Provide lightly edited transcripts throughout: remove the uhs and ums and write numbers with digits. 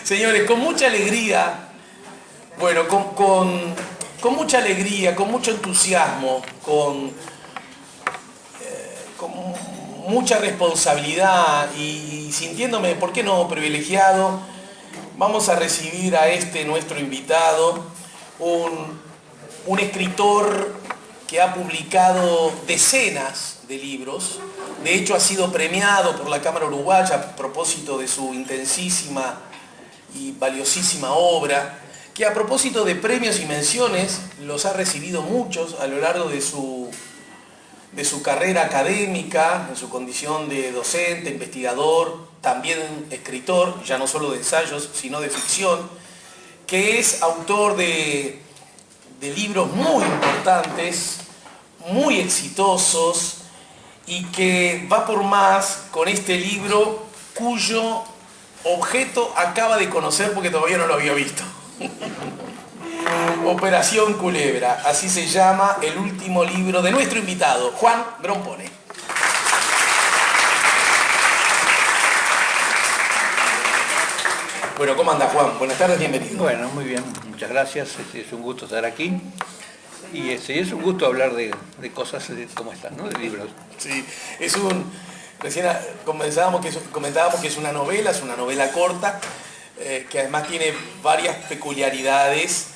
Señores, con mucha alegría, bueno, con mucha alegría, con mucho entusiasmo, con mucha responsabilidad y sintiéndome, ¿por qué no?, privilegiado, vamos a recibir a nuestro invitado, un escritor que ha publicado decenas de libros. De hecho, ha sido premiado por la Cámara Uruguaya a propósito de su intensísima y valiosísima obra, que a propósito de premios y menciones los ha recibido muchos a lo largo de su carrera académica, en su condición de docente, investigador, también escritor, ya no solo de ensayos, sino de ficción, que es autor de libros muy importantes, muy exitosos, y que va por más con este libro cuyo objeto acaba de conocer porque todavía no lo había visto. Operación Culebra, así se llama el último libro de nuestro invitado, Juan Grompone. Bueno, ¿cómo anda, Juan? Buenas tardes, bienvenido. Bueno, muy bien, muchas gracias, es un gusto estar aquí. Y es un gusto hablar de cosas como estas, ¿no? De libros. Sí, recién comentábamos que es una novela corta, que además tiene varias peculiaridades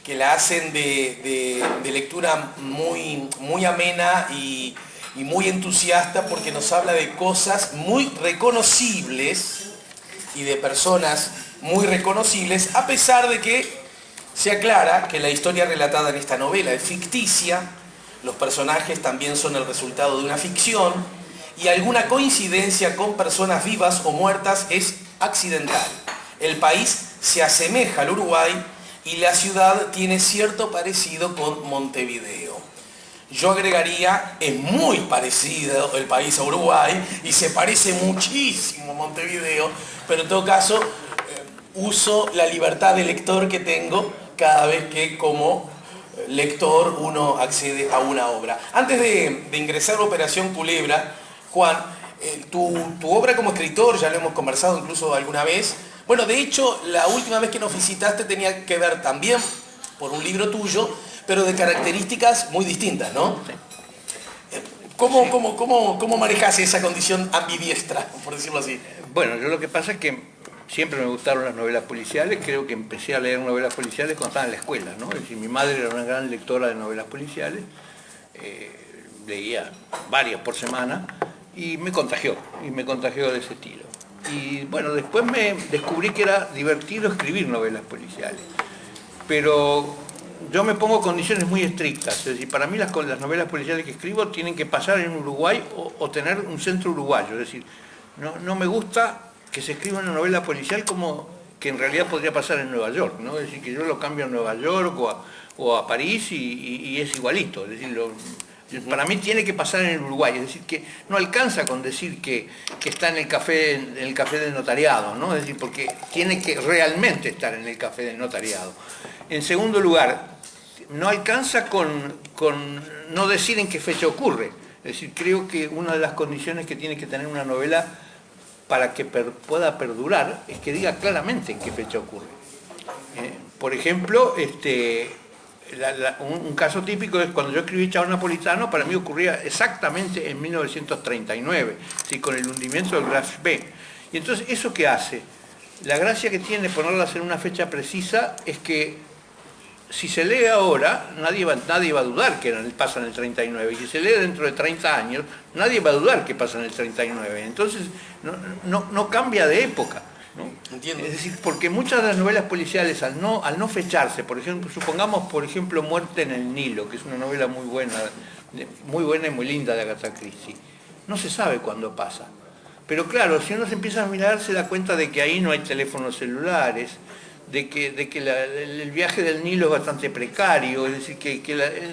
que la hacen de lectura muy amena y muy entusiasta, porque nos habla de cosas muy reconocibles y de personas muy reconocibles, a pesar de que se aclara que la historia relatada en esta novela es ficticia, los personajes también son el resultado de una ficción y alguna coincidencia con personas vivas o muertas es accidental. El país se asemeja al Uruguay y la ciudad tiene cierto parecido con Montevideo. Yo agregaría, es muy parecido el país a Uruguay y se parece muchísimo a Montevideo, pero en todo caso uso la libertad de lector que tengo cada vez que como lector uno accede a una obra. Antes de ingresar a Operación Culebra, Juan, tu obra como escritor, ya lo hemos conversado incluso alguna vez. Bueno, de hecho, la última vez que nos visitaste tenía que ver también por un libro tuyo, pero de características muy distintas, ¿no? Sí. ¿Cómo manejas esa condición ambidiestra, por decirlo así? Bueno, yo lo que pasa es que siempre me gustaron las novelas policiales, creo que empecé a leer novelas policiales cuando estaba en la escuela, ¿no? Es decir, mi madre era una gran lectora de novelas policiales, leía varias por semana y me contagió de ese estilo. Y bueno, después me descubrí que era divertido escribir novelas policiales, pero yo me pongo condiciones muy estrictas, es decir, para mí las novelas policiales que escribo tienen que pasar en Uruguay o tener un centro uruguayo, es decir, no me gusta que se escriba una novela policial como que en realidad podría pasar en Nueva York, ¿no? Es decir, que yo lo cambio a Nueva York o a París y es igualito, es decir, para mí tiene que pasar en el Uruguay, es decir, que no alcanza con decir que está en el café del notariado, ¿no? Es decir, porque tiene que realmente estar en el café del notariado. En segundo lugar, no alcanza con no decir en qué fecha ocurre, es decir, creo que una de las condiciones que tiene que tener una novela para que pueda perdurar es que diga claramente en qué fecha ocurre. Por ejemplo, un caso típico es cuando yo escribí Chavo Napolitano, para mí ocurría exactamente en 1939, ¿sí? Con el hundimiento del Graf B. Y entonces, ¿eso qué hace? La gracia que tiene ponerlas en una fecha precisa es que si se lee ahora, nadie va a dudar que pasa en el 39, y si se lee dentro de 30 años, nadie va a dudar que pasa en el 39. Entonces, no cambia de época, ¿no? Entiendo. Es decir, porque muchas de las novelas policiales, al no fecharse, por ejemplo, supongamos, por ejemplo, Muerte en el Nilo, que es una novela muy buena y muy linda de Agatha Christie, no se sabe cuándo pasa. Pero claro, si uno se empieza a mirar, se da cuenta de que ahí no hay teléfonos celulares, de que el viaje del Nilo es bastante precario, es decir,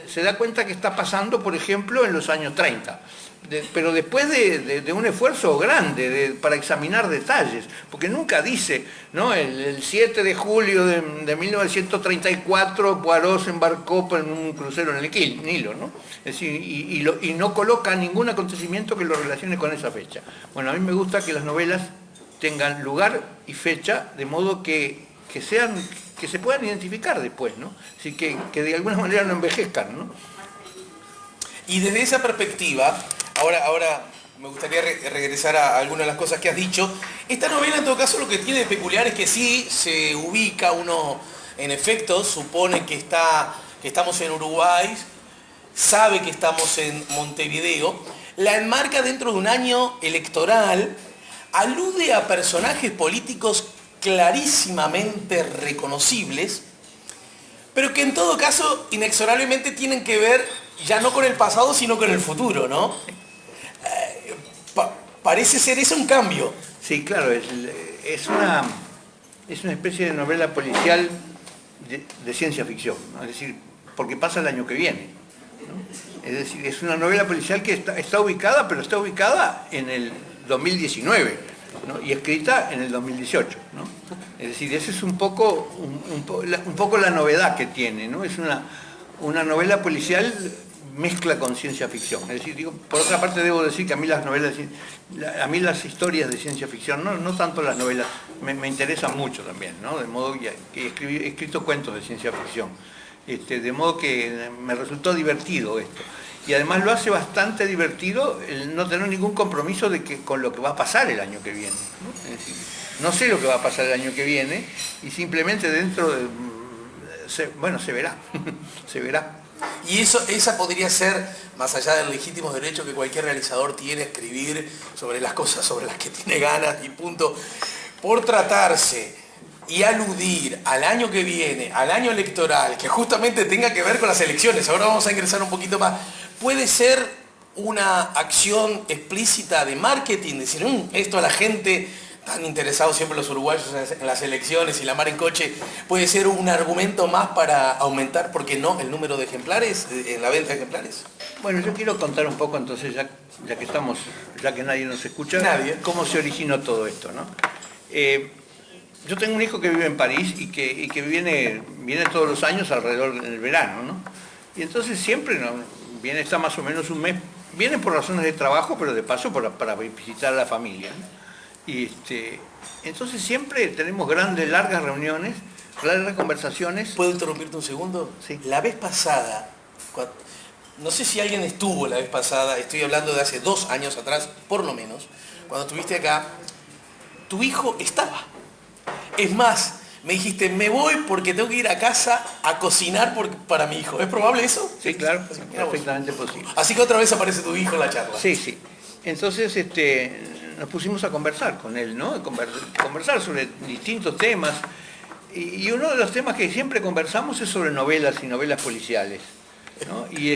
se da cuenta que está pasando, por ejemplo, en los años 30. Pero después de un esfuerzo grande para examinar detalles, porque nunca dice, ¿no? El 7 de julio de 1934 Poirot se embarcó en un crucero en el Nilo, ¿no? Es decir, y no coloca ningún acontecimiento que lo relacione con esa fecha. Bueno, a mí me gusta que las novelas tengan lugar y fecha, de modo que se puedan identificar después, ¿no? Así que de alguna manera no envejezcan, ¿no? Y desde esa perspectiva, ahora me gustaría regresar a algunas de las cosas que has dicho. Esta novela, en todo caso, lo que tiene de peculiar es que sí se ubica, uno en efecto supone que estamos en Uruguay, sabe que estamos en Montevideo, la enmarca dentro de un año electoral, alude a personajes políticos clarísimamente reconocibles, pero que en todo caso inexorablemente tienen que ver ya no con el pasado, sino con el futuro, ¿no? Parece ser eso un cambio. Sí, claro, es una especie de novela policial de ciencia ficción, ¿no? Es decir, porque pasa el año que viene, ¿no? Es decir, es una novela policial que está ubicada, pero está ubicada en el 2019, ¿no? Y escrita en el 2018, ¿no? Es decir, esa es un poco la novedad que tiene, ¿no? Es una novela policial mezcla con ciencia ficción. Es decir, digo, por otra parte debo decir que a mí las historias de ciencia ficción, no tanto las novelas, me interesan mucho también, ¿no? De modo que he escrito cuentos de ciencia ficción. De modo que me resultó divertido esto. Y además lo hace bastante divertido el no tener ningún compromiso con lo que va a pasar el año que viene, ¿no? Es decir, no sé lo que va a pasar el año que viene y simplemente se verá, se verá. Y esa podría ser, más allá del legítimo derecho que cualquier realizador tiene a escribir sobre las cosas sobre las que tiene ganas y punto, por tratarse y aludir al año que viene, al año electoral, que justamente tenga que ver con las elecciones, ahora vamos a ingresar un poquito más, puede ser una acción explícita de marketing, decir, esto a la gente tan interesados siempre los uruguayos en las elecciones y la mar en coche, puede ser un argumento más para aumentar, ¿por qué no?, el número de ejemplares, en la venta de ejemplares. Bueno, yo quiero contar un poco entonces, ya que nadie nos escucha, cómo se originó todo esto, ¿no? Yo tengo un hijo que vive en París y que viene todos los años alrededor del verano, ¿no? Y entonces siempre está más o menos un mes, viene por razones de trabajo, pero de paso para visitar a la familia, ¿no? Y entonces siempre tenemos largas reuniones, largas conversaciones. ¿Puedo interrumpirte un segundo? Sí. La vez pasada, no sé si alguien estuvo la vez pasada, estoy hablando de hace 2 años atrás, por lo menos, cuando estuviste acá, tu hijo estaba. Es más, me dijiste, me voy porque tengo que ir a casa a cocinar para mi hijo. ¿Es probable eso? Sí, claro, perfectamente posible. Así que otra vez aparece tu hijo en la charla. Sí, sí. Entonces, nos pusimos a conversar con él, ¿no? Conversar sobre distintos temas. Y uno de los temas que siempre conversamos es sobre novelas y novelas policiales, ¿no? Y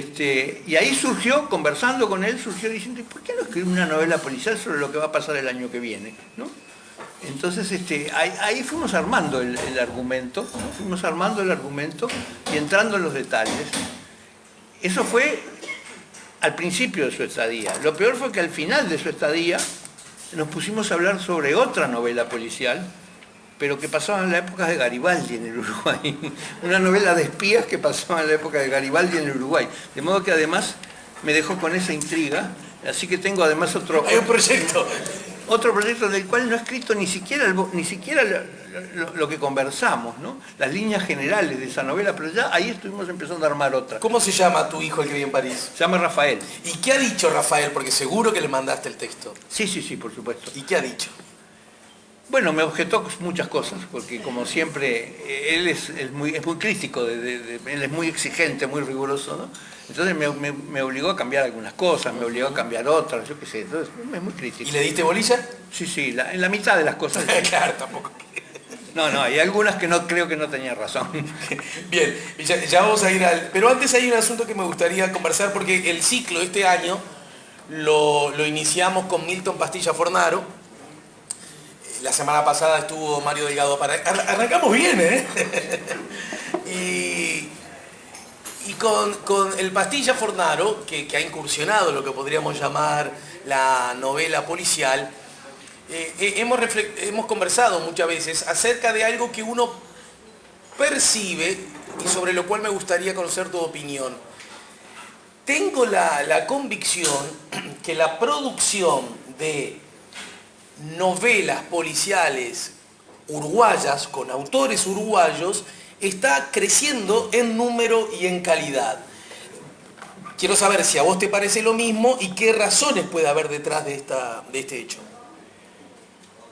ahí conversando con él, surgió diciendo, ¿por qué no escribir una novela policial sobre lo que va a pasar el año que viene?, ¿no? Entonces, ahí fuimos armando el argumento, ¿no? Y entrando en los detalles. Eso fue al principio de su estadía. Lo peor fue que al final de su estadía nos pusimos a hablar sobre otra novela policial, pero que pasaba en la época de Garibaldi en el Uruguay. Una novela de espías que pasaba en la época de Garibaldi en el Uruguay. De modo que además me dejó con esa intriga. Así que tengo además Hay un proyecto. Otro proyecto del cual no he escrito ni siquiera lo que conversamos, ¿no? Las líneas generales de esa novela, pero ya ahí estuvimos empezando a armar otra. ¿Cómo se llama tu hijo el que vive en París? Se llama Rafael. ¿Y qué ha dicho Rafael? Porque seguro que le mandaste el texto. Sí, por supuesto. ¿Y qué ha dicho? Bueno, me objetó muchas cosas, porque como siempre, él es muy crítico, él es muy exigente, muy riguroso, ¿no? Entonces me obligó a cambiar algunas cosas, me obligó a cambiar otras, yo qué sé, entonces es muy crítico. ¿Y le diste bolilla? Sí, en la mitad de las cosas. Claro, tampoco. No, hay algunas que creo que no tenía razón. Bien, ya vamos a ir Pero antes hay un asunto que me gustaría conversar, porque el ciclo de este año lo iniciamos con Milton Pastilla Fornaro. La semana pasada estuvo Mario Delgado para... Arrancamos bien, ¿eh? Y con el Pastilla Fornaro, que ha incursionado en lo que podríamos llamar la novela policial, hemos conversado muchas veces acerca de algo que uno percibe y sobre lo cual me gustaría conocer tu opinión. Tengo la convicción que la producción de novelas policiales uruguayas, con autores uruguayos, está creciendo en número y en calidad. Quiero saber si a vos te parece lo mismo y qué razones puede haber detrás de este hecho.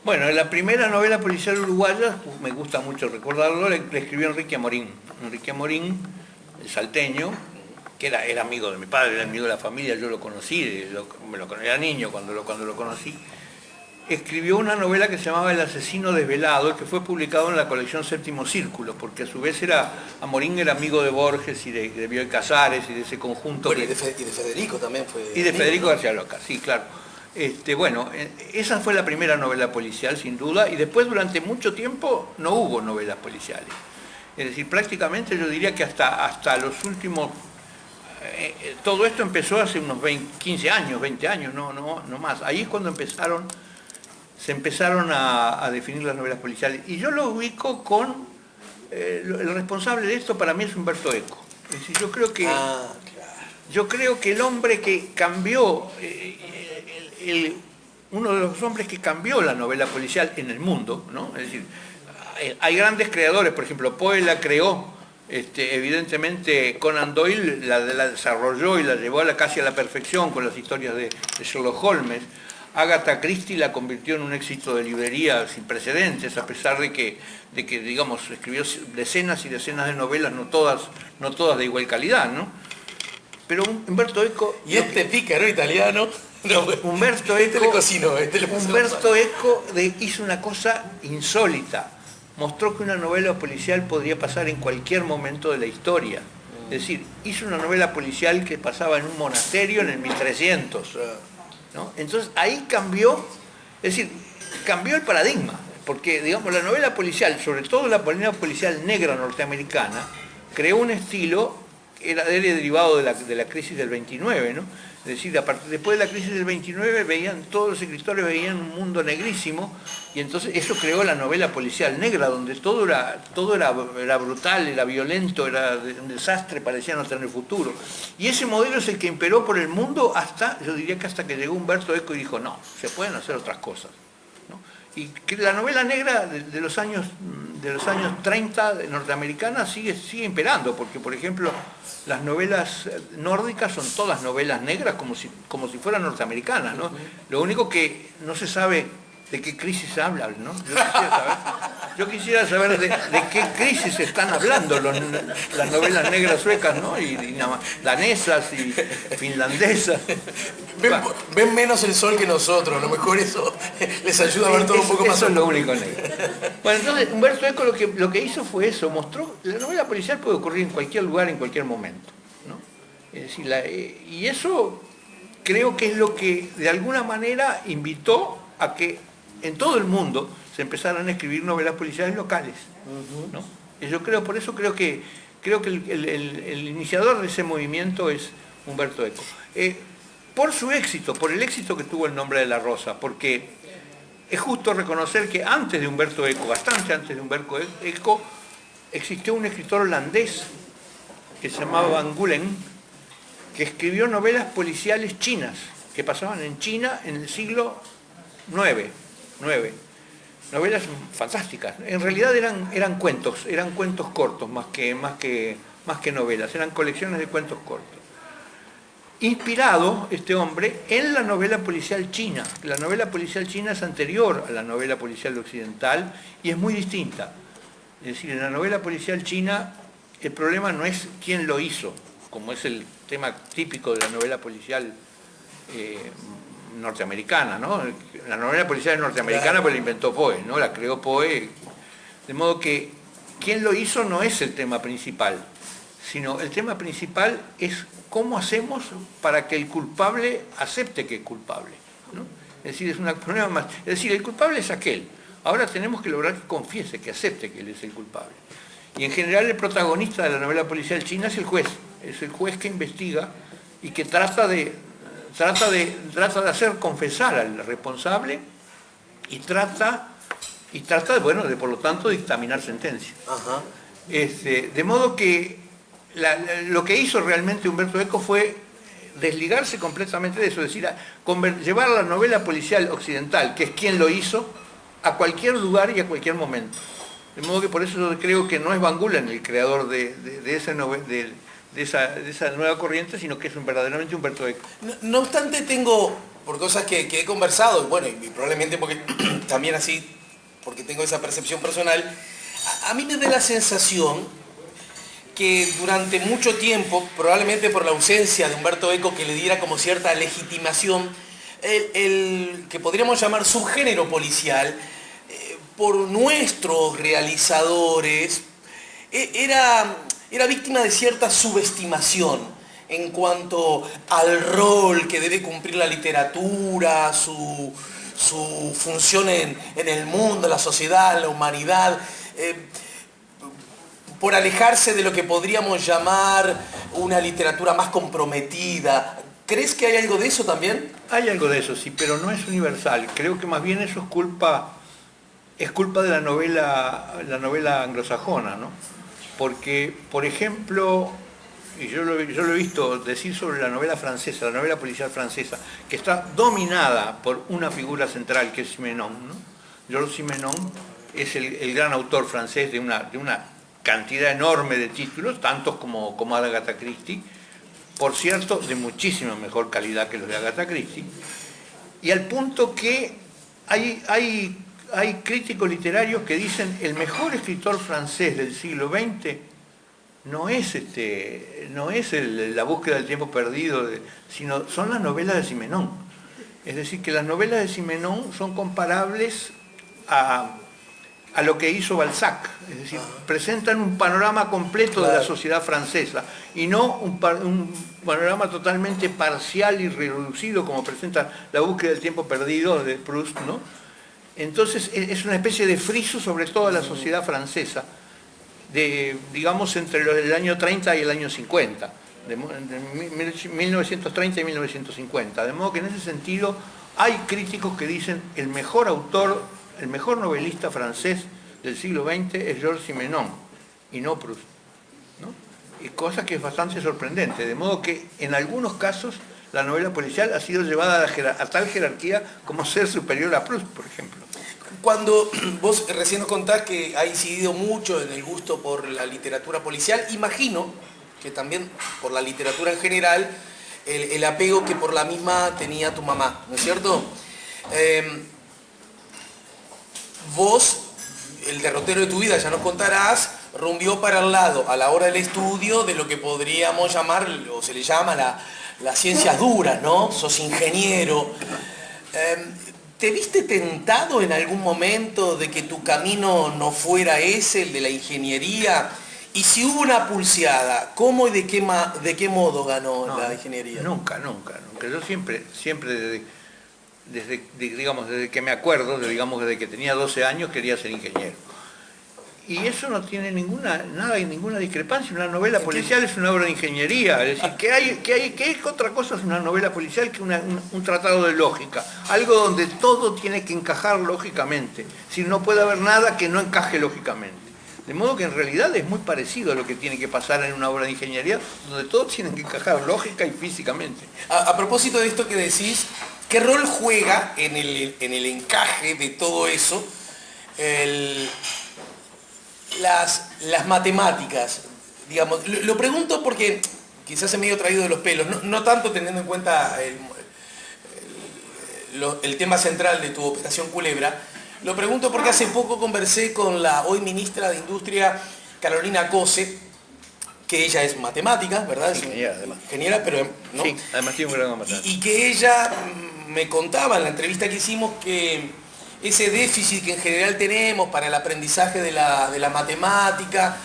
Bueno, la primera novela policial uruguaya, me gusta mucho recordarlo, le escribió Enrique Amorín. Enrique Amorín, el salteño, que era amigo de mi padre, era amigo de la familia, yo lo conocí, era niño cuando lo conocí. Escribió una novela que se llamaba El asesino desvelado, que fue publicado en la colección Séptimo Círculo, porque a su vez Amorín era amigo de Borges y de Bioy Casares y de ese conjunto. Bueno, y de Federico también fue. Y de Federico García Lorca, sí, claro. Bueno, esa fue la primera novela policial, sin duda, y después durante mucho tiempo no hubo novelas policiales. Es decir, prácticamente yo diría que hasta los últimos... todo esto empezó hace unos 15 años, 20 años, no más. Ahí es cuando se empezaron a definir las novelas policiales. Y yo lo ubico con... el responsable de esto para mí es Umberto Eco. Es decir, yo creo que... Yo creo que el hombre que cambió... uno de los hombres que cambió la novela policial en el mundo, ¿no? Es decir, hay grandes creadores, por ejemplo, Poe la creó, evidentemente Conan Doyle la desarrolló y la llevó casi a la perfección con las historias de Sherlock Holmes. Agatha Christie la convirtió en un éxito de librería sin precedentes, a pesar de que digamos, escribió decenas y decenas de novelas, no todas de igual calidad, ¿no? Pero Umberto Eco... Y pícaro italiano... No, Umberto Eco, le cocinó, Umberto Eco hizo una cosa insólita. Mostró que una novela policial podría pasar en cualquier momento de la historia. Es decir, hizo una novela policial que pasaba en un monasterio en el 1300. ¿No? Entonces ahí cambió, es decir, cambió el paradigma. Porque, digamos, la novela policial, sobre todo la novela policial negra norteamericana, creó un estilo que era derivado de la crisis del 29, ¿no? Es decir, después de la crisis del 29 todos los escritores veían un mundo negrísimo y entonces eso creó la novela policial negra, donde todo era brutal, era violento, era un desastre, parecía no tener futuro. Y ese modelo es el que imperó por el mundo yo diría que hasta que llegó Umberto Eco y dijo, no, se pueden hacer otras cosas, ¿no? Y que la novela negra de los años 30 norteamericana sigue imperando, porque por ejemplo las novelas nórdicas son todas novelas negras como si fueran norteamericanas, ¿no? Lo único que no se sabe de qué crisis hablan, ¿no? Yo quisiera saber de qué crisis están hablando las novelas negras suecas, ¿no? Y danesas y finlandesas. Ven menos el sol que nosotros, a lo mejor eso les ayuda a ver todo un poco más. Eso es lo único negro. Bueno, entonces Umberto Eco lo que hizo fue eso, mostró que la novela policial puede ocurrir en cualquier lugar, en cualquier momento, ¿no? Es decir, y eso creo que es lo que de alguna manera invitó a que en todo el mundo se empezaron a escribir novelas policiales locales, ¿no? Y por eso creo que el iniciador de ese movimiento es Umberto Eco. Por su éxito, por el éxito que tuvo El nombre de la rosa, porque es justo reconocer que antes de Umberto Eco, bastante antes de Umberto Eco, existió un escritor holandés que se llamaba Van Gulen, que escribió novelas policiales chinas, que pasaban en China en el siglo IX. Novelas fantásticas. En realidad eran cuentos cortos más que novelas, eran colecciones de cuentos cortos. Inspirado este hombre en la novela policial china. La novela policial china es anterior a la novela policial occidental y es muy distinta. Es decir, en la novela policial china el problema no es quién lo hizo, como es el tema típico de la novela policial norteamericana, ¿no? La novela policial norteamericana pues la inventó Poe, ¿no? La creó Poe. De modo que quién lo hizo no es el tema principal, sino el tema principal es cómo hacemos para que el culpable acepte que es culpable, ¿no? Es decir, es un problema más. Es decir, el culpable es aquel. Ahora tenemos que lograr que confiese, que acepte que él es el culpable. Y en general el protagonista de la novela policial china es el juez que investiga y que trata de hacer confesar al responsable y trata de por lo tanto dictaminar sentencia. Ajá. De modo que lo que hizo realmente Umberto Eco fue desligarse completamente de eso, es decir, llevar la novela policial occidental, que es quien lo hizo, a cualquier lugar y a cualquier momento. De modo que por eso yo creo que no es Van Gulen el creador de esa nueva corriente, sino que es verdaderamente Umberto Eco. No obstante, tengo, por cosas que he conversado, y bueno, y probablemente porque también así, porque tengo esa percepción personal, a mí me da la sensación que durante mucho tiempo, probablemente por la ausencia de Umberto Eco que le diera como cierta legitimación, el que podríamos llamar subgénero policial, por nuestros realizadores, era víctima de cierta subestimación en cuanto al rol que debe cumplir la literatura, su función en el mundo, la sociedad, la humanidad, por alejarse de lo que podríamos llamar una literatura más comprometida. ¿Crees que hay algo de eso también? Hay algo de eso, sí, pero no es universal. Creo que más bien eso es culpa de la novela anglosajona, ¿no? Porque, por ejemplo, y yo lo he visto decir sobre la novela francesa, la novela policial francesa, que está dominada por una figura central que es Simenon, ¿no? Georges Simenon es el gran autor francés de una cantidad enorme de títulos, tantos como Agatha Christie, por cierto, de muchísima mejor calidad que los de Agatha Christie, y al punto que hay críticos literarios que dicen el mejor escritor francés del siglo XX no es La búsqueda del tiempo perdido, sino son las novelas de Simenon. Es decir, que las novelas de Simenon son comparables a lo que hizo Balzac, es decir, presentan un panorama completo de la sociedad francesa y no un panorama totalmente parcial y reducido como presenta La búsqueda del tiempo perdido de Proust, ¿no? Entonces es una especie de friso sobre toda la sociedad francesa, digamos entre el año 30 y el año 50, de 1930 y 1950, de modo que en ese sentido hay críticos que dicen el mejor autor, el mejor novelista francés del siglo XX es Georges Simenon y no Proust, ¿no? Y cosa que es bastante sorprendente, de modo que en algunos casos la novela policial ha sido llevada a tal jerarquía como ser superior a Proust, por ejemplo. Cuando vos recién nos contás que ha incidido mucho en el gusto por la literatura policial, imagino que también por la literatura en general, el apego que por la misma tenía tu mamá, ¿no es cierto? Vos, el derrotero de tu vida, ya nos contarás, rumbió para el lado a la hora del estudio de lo que podríamos llamar, o se le llama las ciencias duras, ¿no? Sos ingeniero. ¿Te viste tentado en algún momento de que tu camino no fuera ese, el de la ingeniería? Y si hubo una pulseada, ¿cómo y de qué modo ganó la ingeniería? Nunca. Yo siempre desde que me acuerdo, desde que tenía 12 años, quería ser ingeniero. Y eso no tiene ninguna discrepancia. Una novela policial es una obra de ingeniería. Es decir, ¿qué otra cosa es una novela policial que un tratado de lógica? Algo donde todo tiene que encajar lógicamente. Si no puede haber nada que no encaje lógicamente. De modo que en realidad es muy parecido a lo que tiene que pasar en una obra de ingeniería, donde todo tiene que encajar lógica y físicamente. A propósito de esto que decís, ¿qué rol juega en el encaje de todo eso las matemáticas? Digamos, lo pregunto porque quizás he medio traído de los pelos, no tanto teniendo en cuenta el tema central de tu Operación Culebra. Lo pregunto porque hace poco conversé con la hoy ministra de Industria, Carolina Cose, que ella es matemática, ¿verdad? Sí, ingeniera, además. Ingeniera, pero ¿no? Sí, además tiene un grado de matemática. Y que ella me contaba en la entrevista que hicimos que ese déficit que en general tenemos para el aprendizaje de la matemática,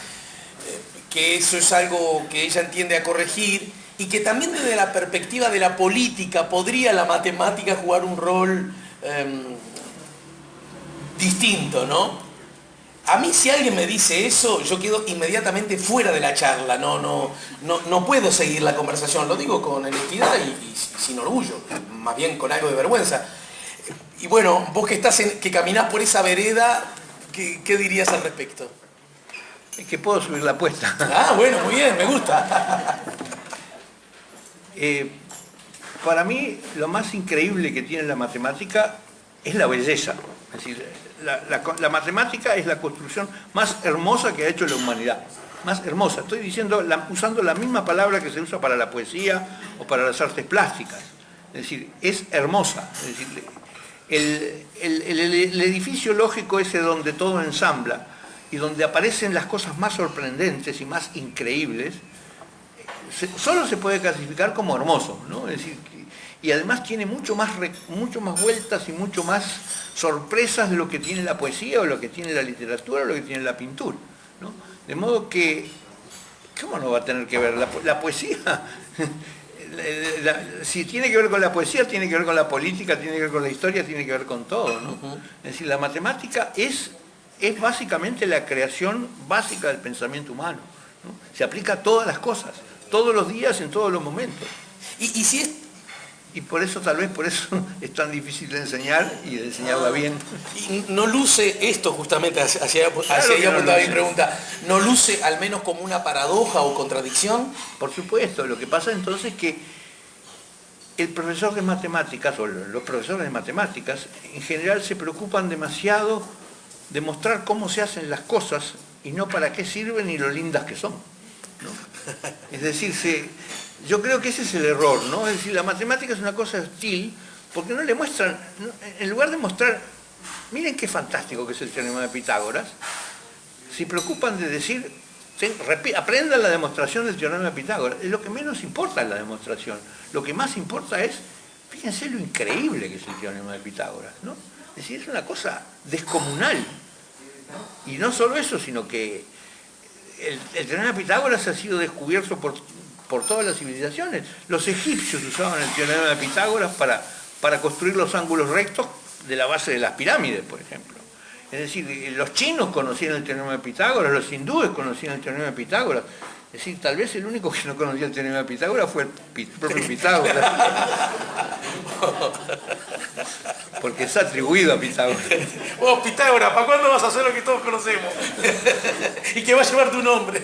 que eso es algo que ella entiende a corregir, y que también desde la perspectiva de la política podría la matemática jugar un rol distinto, ¿no? A mí si alguien me dice eso, yo quedo inmediatamente fuera de la charla, no puedo seguir la conversación, lo digo con honestidad y sin orgullo, más bien con algo de vergüenza. Y bueno, vos que caminás por esa vereda, ¿qué dirías al respecto? Es que puedo subir la apuesta. Ah, bueno, muy bien, me gusta. para mí lo más increíble que tiene la matemática es la belleza. Es decir, la matemática es la construcción más hermosa que ha hecho la humanidad. Más hermosa. Estoy diciendo, usando la misma palabra que se usa para la poesía o para las artes plásticas. Es decir, es hermosa. Es decir, el edificio lógico ese donde todo ensambla y donde aparecen las cosas más sorprendentes y más increíbles, solo se puede clasificar como hermoso, ¿no? Es decir, y además tiene mucho más vueltas y mucho más sorpresas de lo que tiene la poesía o lo que tiene la literatura o lo que tiene la pintura, ¿no? De modo que, ¿cómo no va a tener que ver la poesía? Si tiene que ver con la poesía, tiene que ver con la política, tiene que ver con la historia, tiene que ver con todo, ¿no? Es decir, la matemática es básicamente la creación básica del pensamiento humano, ¿no? Se aplica a todas las cosas, todos los días, en todos los momentos. Y si es... Y por eso, tal vez por eso es tan difícil de enseñar y de enseñarla bien. Y no luce esto justamente, hacia Claro ahí apuntaba mi luce. pregunta, ¿no luce al menos como una paradoja o contradicción? Por supuesto, lo que pasa entonces es que el profesor de matemáticas, o los profesores de matemáticas, en general se preocupan demasiado de mostrar cómo se hacen las cosas y no para qué sirven y lo lindas que son, ¿no? Es decir, yo creo que ese es el error, ¿no? Es decir, la matemática es una cosa hostil porque no le muestran, en lugar de mostrar, miren qué fantástico que es el teorema de Pitágoras, se preocupan de decir, aprendan la demostración del teorema de Pitágoras. Es lo que menos importa es la demostración. Lo que más importa es, fíjense lo increíble que es el teorema de Pitágoras, ¿no? Es decir, es una cosa descomunal, ¿no? Y no solo eso, sino que el teorema de Pitágoras ha sido descubierto por todas las civilizaciones. Los egipcios usaban el teorema de Pitágoras para construir los ángulos rectos de la base de las pirámides, por ejemplo. Es decir, los chinos conocían el teorema de Pitágoras, los hindúes conocían el teorema de Pitágoras. Es decir, tal vez el único que no conocía el teorema de Pitágoras fue el propio Pitágoras. Porque es atribuido a Pitágoras. Vos, Pitágoras, ¿para cuándo vas a hacer lo que todos conocemos? Y que va a llevar tu nombre.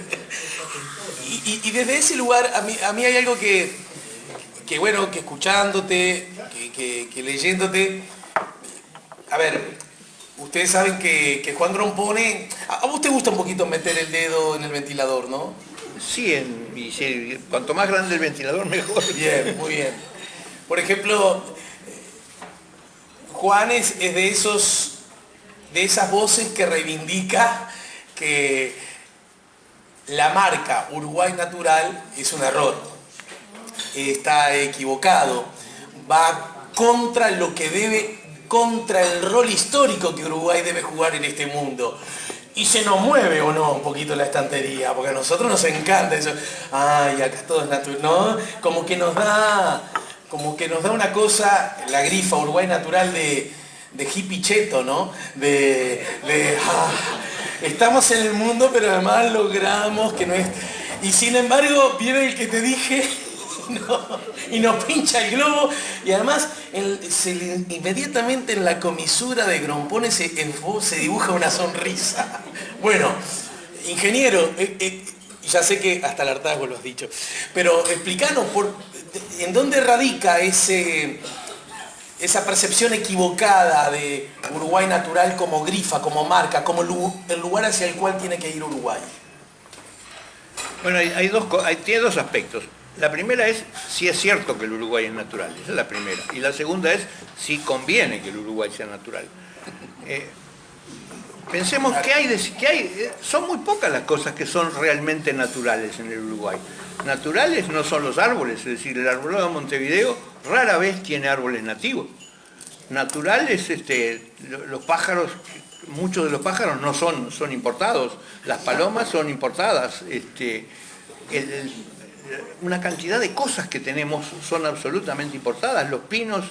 Y desde ese lugar, a mí hay algo que bueno, que escuchándote, que leyéndote, a ver, ustedes saben que Juan Grompone, a vos te gusta un poquito meter el dedo en el ventilador, ¿no? Sí, cuanto más grande el ventilador, mejor. Bien, muy bien. Por ejemplo, Juan es de esas voces que reivindica que la marca Uruguay Natural es un error, está equivocado, va contra el rol histórico que Uruguay debe jugar en este mundo. Y se nos mueve o no un poquito la estantería, porque a nosotros nos encanta eso. Ay, acá todo es natural, ¿no? Como que nos da una cosa, la grifa Uruguay Natural de hippie cheto, ¿no? Estamos en el mundo, pero además logramos que no es... Y sin embargo, viene el que te dije, no, y nos pincha el globo, y además inmediatamente en la comisura de Grompone se dibuja una sonrisa. Bueno, ingeniero, ya sé que hasta el hartazgo lo has dicho, pero explícanos en dónde radica esa percepción equivocada de Uruguay Natural como grifa, como marca, como el lugar hacia el cual tiene que ir Uruguay. Bueno, tiene dos aspectos. La primera es si es cierto que el Uruguay es natural, esa es la primera. Y la segunda es si conviene que el Uruguay sea natural. Pensemos son muy pocas las cosas que son realmente naturales en el Uruguay. Naturales no son los árboles, es decir, el arbolado de Montevideo rara vez tiene árboles nativos. Naturales, los pájaros, muchos de los pájaros no son importados, las palomas son importadas, una cantidad de cosas que tenemos son absolutamente importadas. Los pinos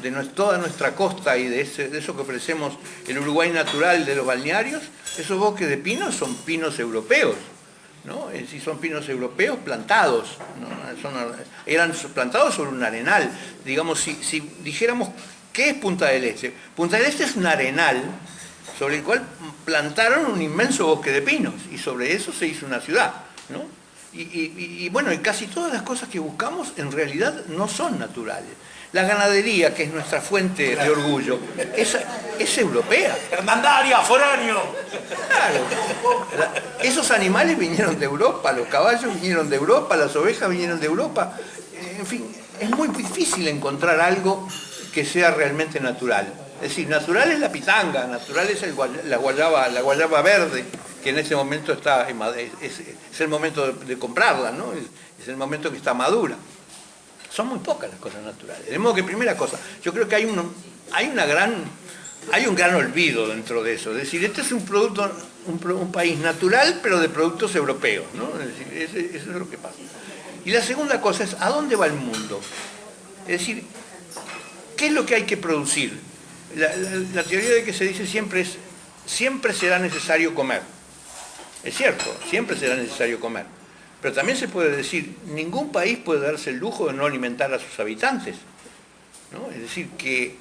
de toda nuestra costa y de eso que ofrecemos, el Uruguay natural de los balnearios, esos bosques de pinos son pinos europeos, ¿no? Es decir, son pinos europeos plantados, ¿no? Eran plantados sobre un arenal. Digamos, si dijéramos, ¿qué es Punta del Este? Punta del Este es un arenal sobre el cual plantaron un inmenso bosque de pinos y sobre eso se hizo una ciudad, ¿no? Y bueno, y casi todas las cosas que buscamos en realidad no son naturales. La ganadería, que es nuestra fuente de orgullo, es europea. Hermandaria, foráneo. Claro. Esos animales vinieron de Europa, los caballos vinieron de Europa, las ovejas vinieron de Europa. En fin, es muy difícil encontrar algo que sea realmente natural. Es decir, natural es la pitanga, natural es la guayaba verde, que en ese momento está es el momento de comprarla, ¿no? Es el momento que está madura. Son muy pocas las cosas naturales. De modo que, primera cosa, yo creo que hay un gran olvido dentro de eso. Es decir, este es un producto, un país natural, pero de productos europeos, ¿no? Es decir, eso es lo que pasa. Y la segunda cosa es, ¿a dónde va el mundo? Es decir, ¿qué es lo que hay que producir? La teoría de que se dice siempre es, siempre será necesario comer. Es cierto, siempre será necesario comer. Pero también se puede decir, ningún país puede darse el lujo de no alimentar a sus habitantes, ¿no? Es decir, que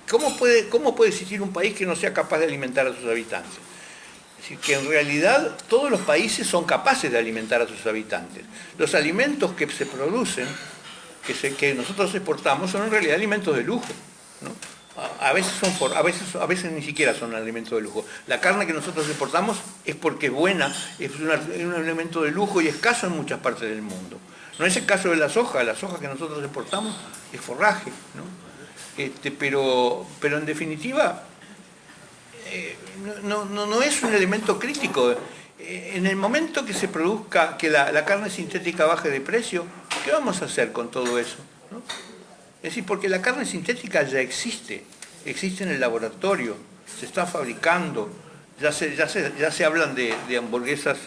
¿cómo puede existir un país que no sea capaz de alimentar a sus habitantes? Es decir, que en realidad todos los países son capaces de alimentar a sus habitantes. Los alimentos que se producen, que nosotros exportamos, son en realidad alimentos de lujo, ¿no? A veces ni siquiera son alimentos de lujo. La carne que nosotros exportamos es porque es buena, es un alimento de lujo y escaso en muchas partes del mundo. No es el caso de la soja que nosotros exportamos es forraje, ¿no? Pero en definitiva no es un elemento crítico. En el momento que se produzca, que la carne sintética baje de precio, ¿qué vamos a hacer con todo eso, ¿no? Es decir, porque la carne sintética ya existe en el laboratorio, se está fabricando, ya se hablan de hamburguesas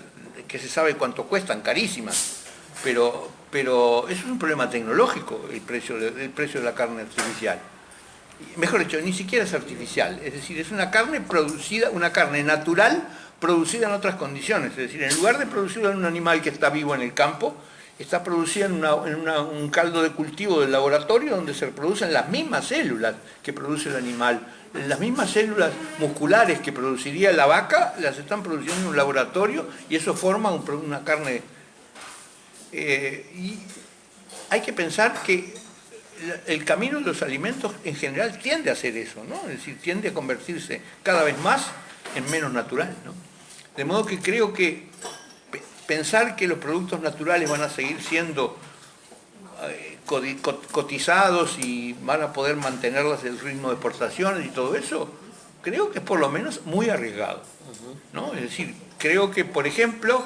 que se sabe cuánto cuestan, carísimas, pero eso es un problema tecnológico, el precio de la carne artificial. Mejor dicho, ni siquiera es artificial, es decir, es una carne producida, una carne natural producida en otras condiciones, es decir, en lugar de producirla en un animal que está vivo en el campo, está producida en un caldo de cultivo del laboratorio donde se reproducen las mismas células que produce el animal. Las mismas células musculares que produciría la vaca las están produciendo en un laboratorio y eso forma una carne. Y hay que pensar que el camino de los alimentos en general tiende a hacer eso, ¿no? Es decir, tiende a convertirse cada vez más en menos natural, ¿no? De modo que creo que pensar que los productos naturales van a seguir siendo cotizados y van a poder mantenerlas el ritmo de exportaciones y todo eso, creo que es por lo menos muy arriesgado, ¿no? Es decir, creo que, por ejemplo,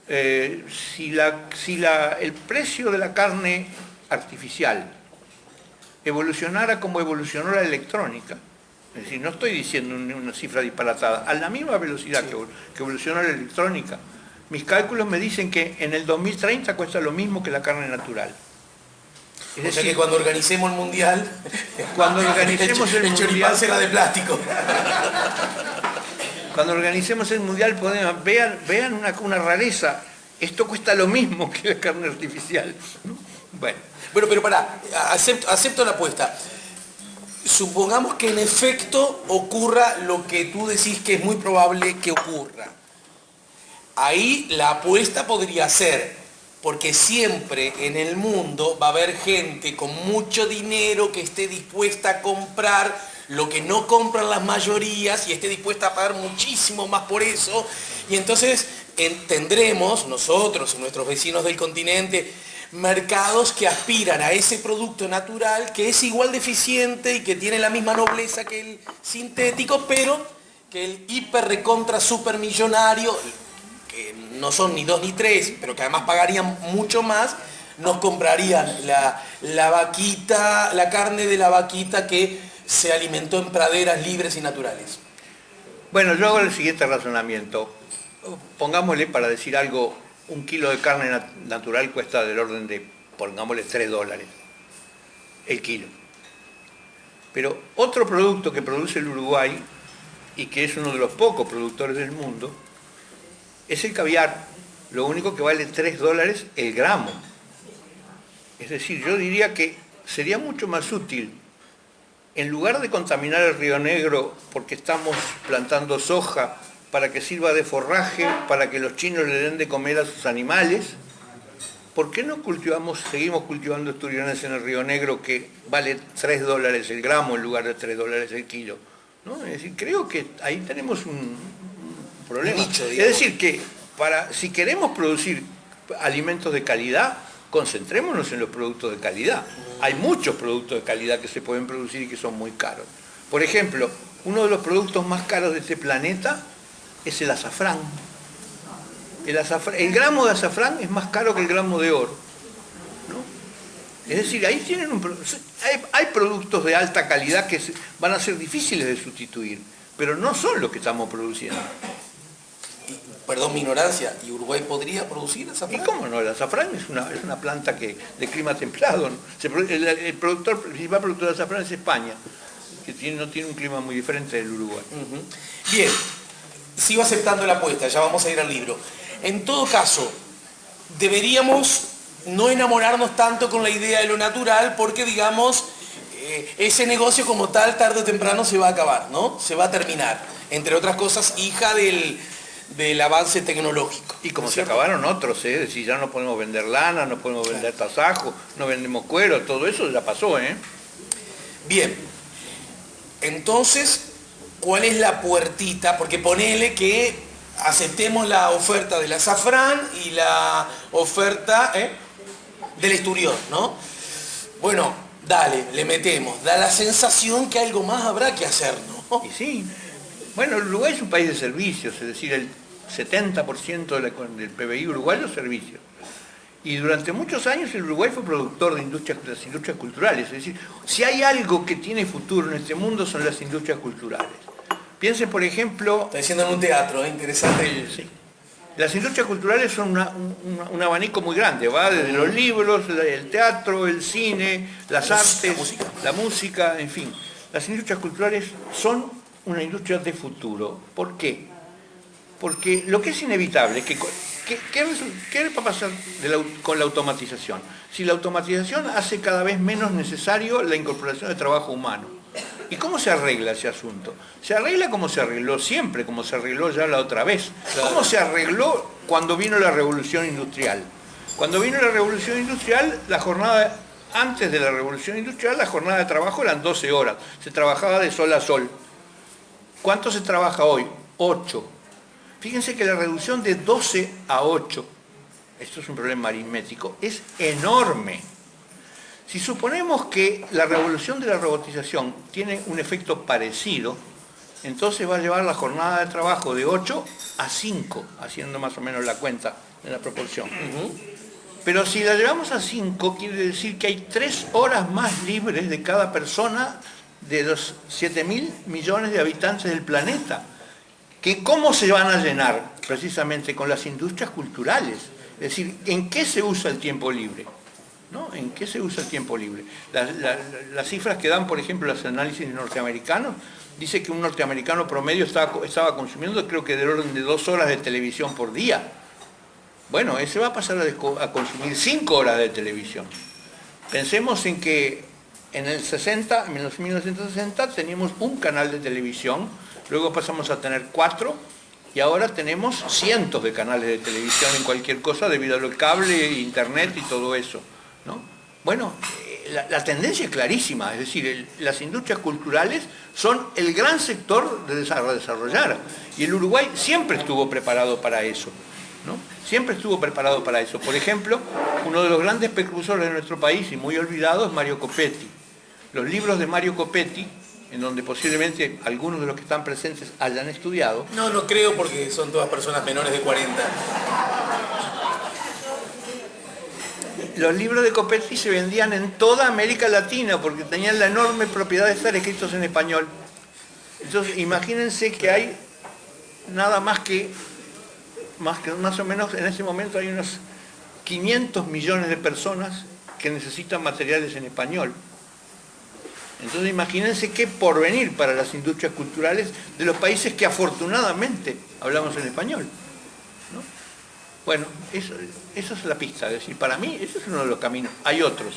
si el precio de la carne artificial evolucionara como evolucionó la electrónica, es decir, no estoy diciendo una cifra disparatada, a la misma velocidad que evolucionó la electrónica, mis cálculos me dicen que en el 2030 cuesta lo mismo que la carne natural. Es decir, que cuando organicemos el mundial, el choripán será de plástico. Cuando organicemos el mundial, vean una rareza. Esto cuesta lo mismo que la carne artificial, ¿no? Bueno, pero acepto la apuesta. Supongamos que en efecto ocurra lo que tú decís que es muy probable que ocurra. Ahí la apuesta podría ser, porque siempre en el mundo va a haber gente con mucho dinero que esté dispuesta a comprar lo que no compran las mayorías y esté dispuesta a pagar muchísimo más por eso. Y entonces tendremos nosotros y nuestros vecinos del continente mercados que aspiran a ese producto natural que es igual de eficiente y que tiene la misma nobleza que el sintético, pero que el hiper recontra supermillonario, que no son ni dos ni tres, pero que además pagarían mucho más, nos comprarían la vaquita, la carne de la vaquita que se alimentó en praderas libres y naturales. Bueno, yo hago el siguiente razonamiento. Pongámosle, para decir algo, un kilo de carne natural cuesta del orden de, pongámosle, $3 el kilo. Pero otro producto que produce el Uruguay, y que es uno de los pocos productores del mundo, es el caviar. Lo único que vale $3 el gramo. Es decir, yo diría que sería mucho más útil, en lugar de contaminar el Río Negro porque estamos plantando soja para que sirva de forraje, para que los chinos le den de comer a sus animales. ¿Por qué no seguimos cultivando esturiónes en el Río Negro que vale $3 el gramo en lugar de $3 el kilo? ¿No? Es decir, creo que ahí tenemos un problema. Nicho, es decir, que si queremos producir alimentos de calidad, concentrémonos en los productos de calidad. Hay muchos productos de calidad que se pueden producir y que son muy caros. Por ejemplo, uno de los productos más caros de este planeta es el azafrán. El gramo de azafrán es más caro que el gramo de oro, ¿no? Es decir, ahí tienen hay productos de alta calidad que van a ser difíciles de sustituir, pero no son los que estamos produciendo. Perdón mi ignorancia, ¿y Uruguay podría producir azafrán? ¿Y cómo no? El azafrán es una planta de clima templado, ¿no? El principal productor de azafrán es España, que no tiene un clima muy diferente del Uruguay. Bien, sigo aceptando la apuesta, ya vamos a ir al libro. En todo caso, deberíamos no enamorarnos tanto con la idea de lo natural porque, digamos, ese negocio como tal, tarde o temprano se va a acabar, ¿no? Se va a terminar. Entre otras cosas, hija del avance tecnológico. Y como se acabaron otros, es decir, ya no podemos vender lana, no podemos vender tasajo, no vendemos cuero, todo eso ya pasó, ¿eh? Bien, entonces, ¿cuál es la puertita? Porque ponele que aceptemos la oferta del azafrán y la oferta del esturión, ¿no? Bueno, dale, le metemos. Da la sensación que algo más habrá que hacer, ¿no? Y sí. Bueno, el Uruguay es un país de servicios, es decir, el 70% del PBI uruguayo es servicios. Y durante muchos años el Uruguay fue productor de las industrias culturales. Es decir, si hay algo que tiene futuro en este mundo son las industrias culturales. Piensen, por ejemplo... Está diciendo en un teatro, interesante. Sí. Las industrias culturales son un abanico muy grande, va desde los libros, el teatro, el cine, las artes, la música, en fin. Las industrias culturales son una industria de futuro. ¿Por qué? Porque lo que es inevitable es que... ¿Qué va a pasar con la automatización? Si la automatización hace cada vez menos necesario la incorporación de trabajo humano. ¿Y cómo se arregla ese asunto? Se arregla como se arregló siempre, como se arregló ya la otra vez. Claro. ¿Cómo se arregló cuando vino la revolución industrial? Cuando vino la revolución industrial, antes de la revolución industrial, la jornada de trabajo eran 12 horas. Se trabajaba de sol a sol. ¿Cuánto se trabaja hoy? 8. Fíjense que la reducción de 12 a 8, esto es un problema aritmético, es enorme. Si suponemos que la revolución de la robotización tiene un efecto parecido, entonces va a llevar la jornada de trabajo de 8 a 5, haciendo más o menos la cuenta de la proporción. Pero si la llevamos a 5, quiere decir que hay 3 horas más libres de cada persona de los 7.000 millones de habitantes del planeta. ¿Cómo se van a llenar? Precisamente con las industrias culturales. Es decir, ¿en qué se usa el tiempo libre? ¿No? ¿En qué se usa el tiempo libre? Las cifras que dan, por ejemplo, los análisis norteamericanos, dice que un norteamericano promedio estaba consumiendo, creo que del orden de 2 horas de televisión por día. Bueno, ese va a pasar a consumir 5 horas de televisión. Pensemos en que en los 1960 teníamos un canal de televisión, luego pasamos a tener 4 y ahora tenemos cientos de canales de televisión en cualquier cosa debido al cable, internet y todo eso, ¿no? Bueno, la tendencia es clarísima, es decir, las industrias culturales son el gran sector de desarrollar y el Uruguay siempre estuvo preparado para eso, ¿no? Siempre estuvo preparado para eso. Por ejemplo, uno de los grandes precursores de nuestro país y muy olvidado es Mario Copetti. Los libros de Mario Copetti, en donde posiblemente algunos de los que están presentes hayan estudiado. No creo porque son todas personas menores de 40. Los libros de Copetti se vendían en toda América Latina porque tenían la enorme propiedad de estar escritos en español. Entonces, imagínense que hay nada más o menos en ese momento hay unos 500 millones de personas que necesitan materiales en español. Entonces imagínense qué porvenir para las industrias culturales de los países que afortunadamente hablamos en español, ¿no? Bueno, esa es la pista, es decir, para mí ese es uno de los caminos, hay otros,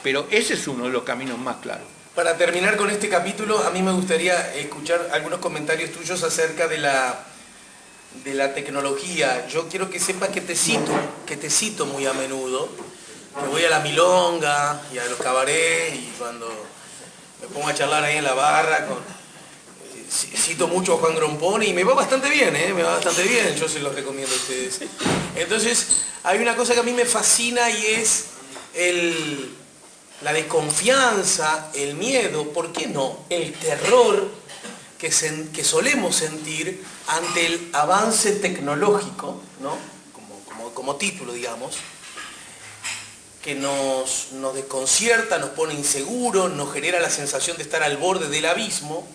pero ese es uno de los caminos más claros. Para terminar con este capítulo, a mí me gustaría escuchar algunos comentarios tuyos acerca de de la tecnología, yo quiero que sepas que te cito muy a menudo, que voy a la milonga y a los cabarets y cuando me pongo a charlar ahí en la barra, cito mucho a Juan Grompone y me va bastante bien, me va bastante bien, yo se los recomiendo a ustedes. Entonces, hay una cosa que a mí me fascina y es la desconfianza, el miedo, ¿por qué no? El terror que solemos sentir ante el avance tecnológico, ¿no? Como título, digamos, que nos desconcierta, nos pone inseguros, nos genera la sensación de estar al borde del abismo,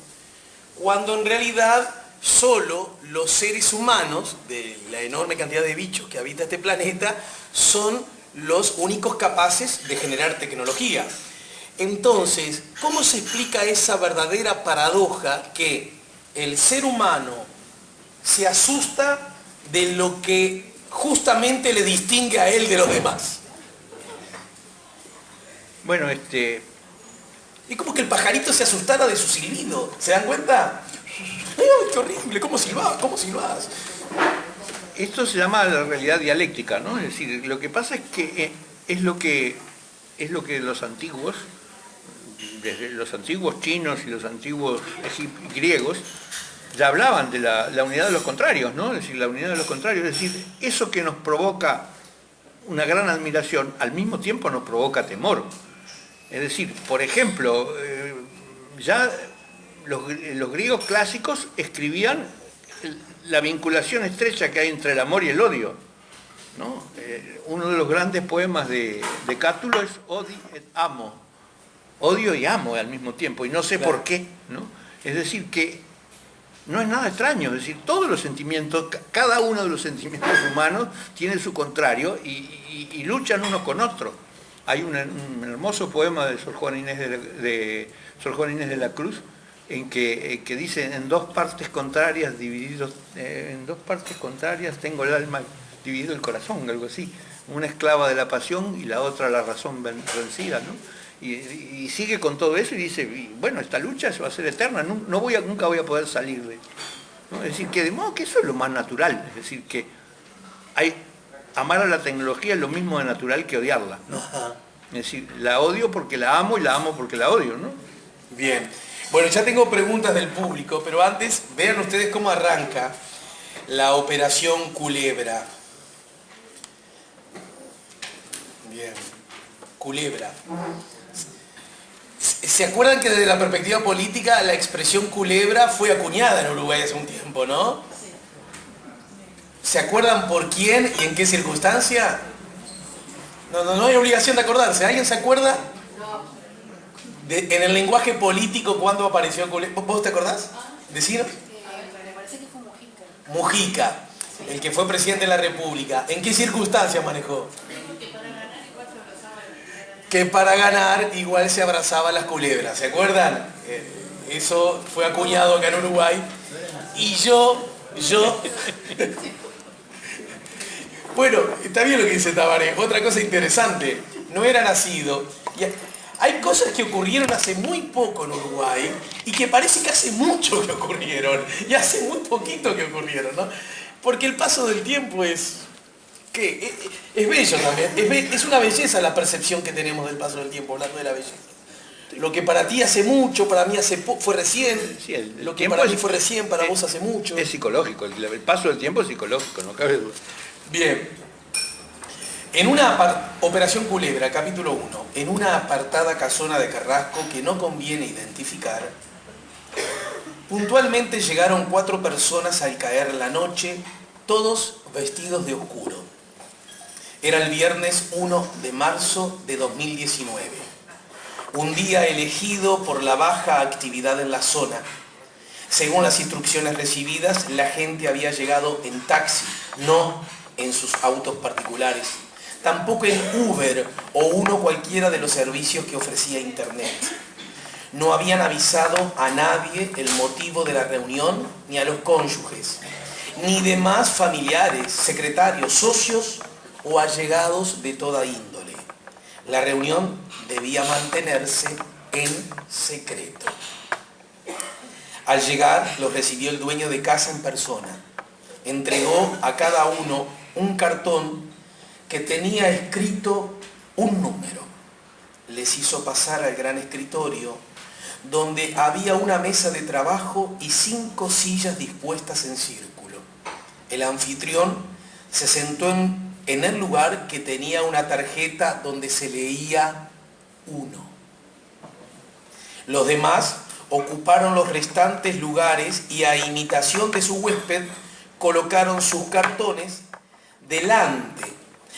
cuando en realidad solo los seres humanos, de la enorme cantidad de bichos que habita este planeta, son los únicos capaces de generar tecnología. Entonces, ¿cómo se explica esa verdadera paradoja que el ser humano se asusta de lo que justamente le distingue a él de los demás? Bueno, Es como que el pajarito se asustara de su silbido. ¿Se dan cuenta? ¡Ay, qué horrible! ¿Cómo silbás? ¿Cómo silbás? esto se llama la realidad dialéctica, ¿no? Es decir, lo que pasa es que es lo que los antiguos, desde los antiguos chinos y los antiguos griegos, ya hablaban de la unidad de los contrarios, ¿no? Es decir, la unidad de los contrarios, es decir, eso que nos provoca una gran admiración, al mismo tiempo nos provoca temor. Es decir, por ejemplo, ya los griegos clásicos escribían la vinculación estrecha que hay entre el amor y el odio, ¿no? Uno de los grandes poemas de Cátulo es Odi et amo, odio y amo al mismo tiempo, y no sé por qué, ¿no? Es decir, que no es nada extraño, es decir, todos los sentimientos, cada uno de los sentimientos humanos tiene su contrario y luchan unos con otros. Hay un hermoso poema de Sor Juana Inés de la Cruz en que dice: en dos partes contrarias tengo el alma dividido el corazón, algo así. Una esclava de la pasión y la otra la razón vencida, ¿no? Y sigue con todo eso y dice, bueno, esta lucha se va a hacer eterna, nunca voy a poder salir de esto, ¿no? Es decir, que de modo que eso es lo más natural, es decir, que amar a la tecnología es lo mismo de natural que odiarla, ¿no? Es decir, la odio porque la amo y la amo porque la odio, ¿no? Bien. Bueno, ya tengo preguntas del público, pero antes vean ustedes cómo arranca la Operación Culebra. Bien. Culebra. ¿Se acuerdan que desde la perspectiva política la expresión culebra fue acuñada en Uruguay hace un tiempo, no? ¿Se acuerdan por quién y en qué circunstancia? No hay obligación de acordarse. ¿Alguien se acuerda? En el lenguaje político, ¿cuándo apareció culebra? ¿Vos te acordás? Decinos. Me parece que fue Mujica. Mujica, el que fue presidente de la República. ¿En qué circunstancias manejó? Que para ganar igual se abrazaban las culebras, ¿se acuerdan? Eso fue acuñado acá en Uruguay. Y yo... Bueno, está bien lo que dice Tabaré. Otra cosa interesante, no era nacido. Hay cosas que ocurrieron hace muy poco en Uruguay y que parece que hace mucho que ocurrieron. Y hace muy poquito que ocurrieron, ¿no? Porque el paso del tiempo es... ¿Qué? Es bello también, es una belleza la percepción que tenemos del paso del tiempo, hablando de la belleza. Lo que para ti hace mucho, para mí fue recién, sí, lo que para mí fue recién, para vos hace mucho. Es psicológico, el paso del tiempo es psicológico, no cabe duda. Bien, en una Operación Culebra, capítulo 1, en una apartada casona de Carrasco que no conviene identificar, puntualmente llegaron 4 personas al caer la noche, todos vestidos de oscuro. Era el viernes 1 de marzo de 2019, un día elegido por la baja actividad en la zona. Según las instrucciones recibidas, la gente había llegado en taxi, no en sus autos particulares, tampoco en Uber o uno cualquiera de los servicios que ofrecía Internet. No habían avisado a nadie el motivo de la reunión, ni a los cónyuges, ni demás familiares, secretarios, socios o allegados de toda índole. La reunión debía mantenerse en secreto. Al llegar, los recibió el dueño de casa en persona. entregó a cada uno un cartón que tenía escrito un número. Les hizo pasar al gran escritorio, donde había una mesa de trabajo y 5 sillas dispuestas en círculo. El anfitrión se sentó en el lugar que tenía una tarjeta donde se leía 1. Los demás ocuparon los restantes lugares y, a imitación de su huésped, colocaron sus cartones delante,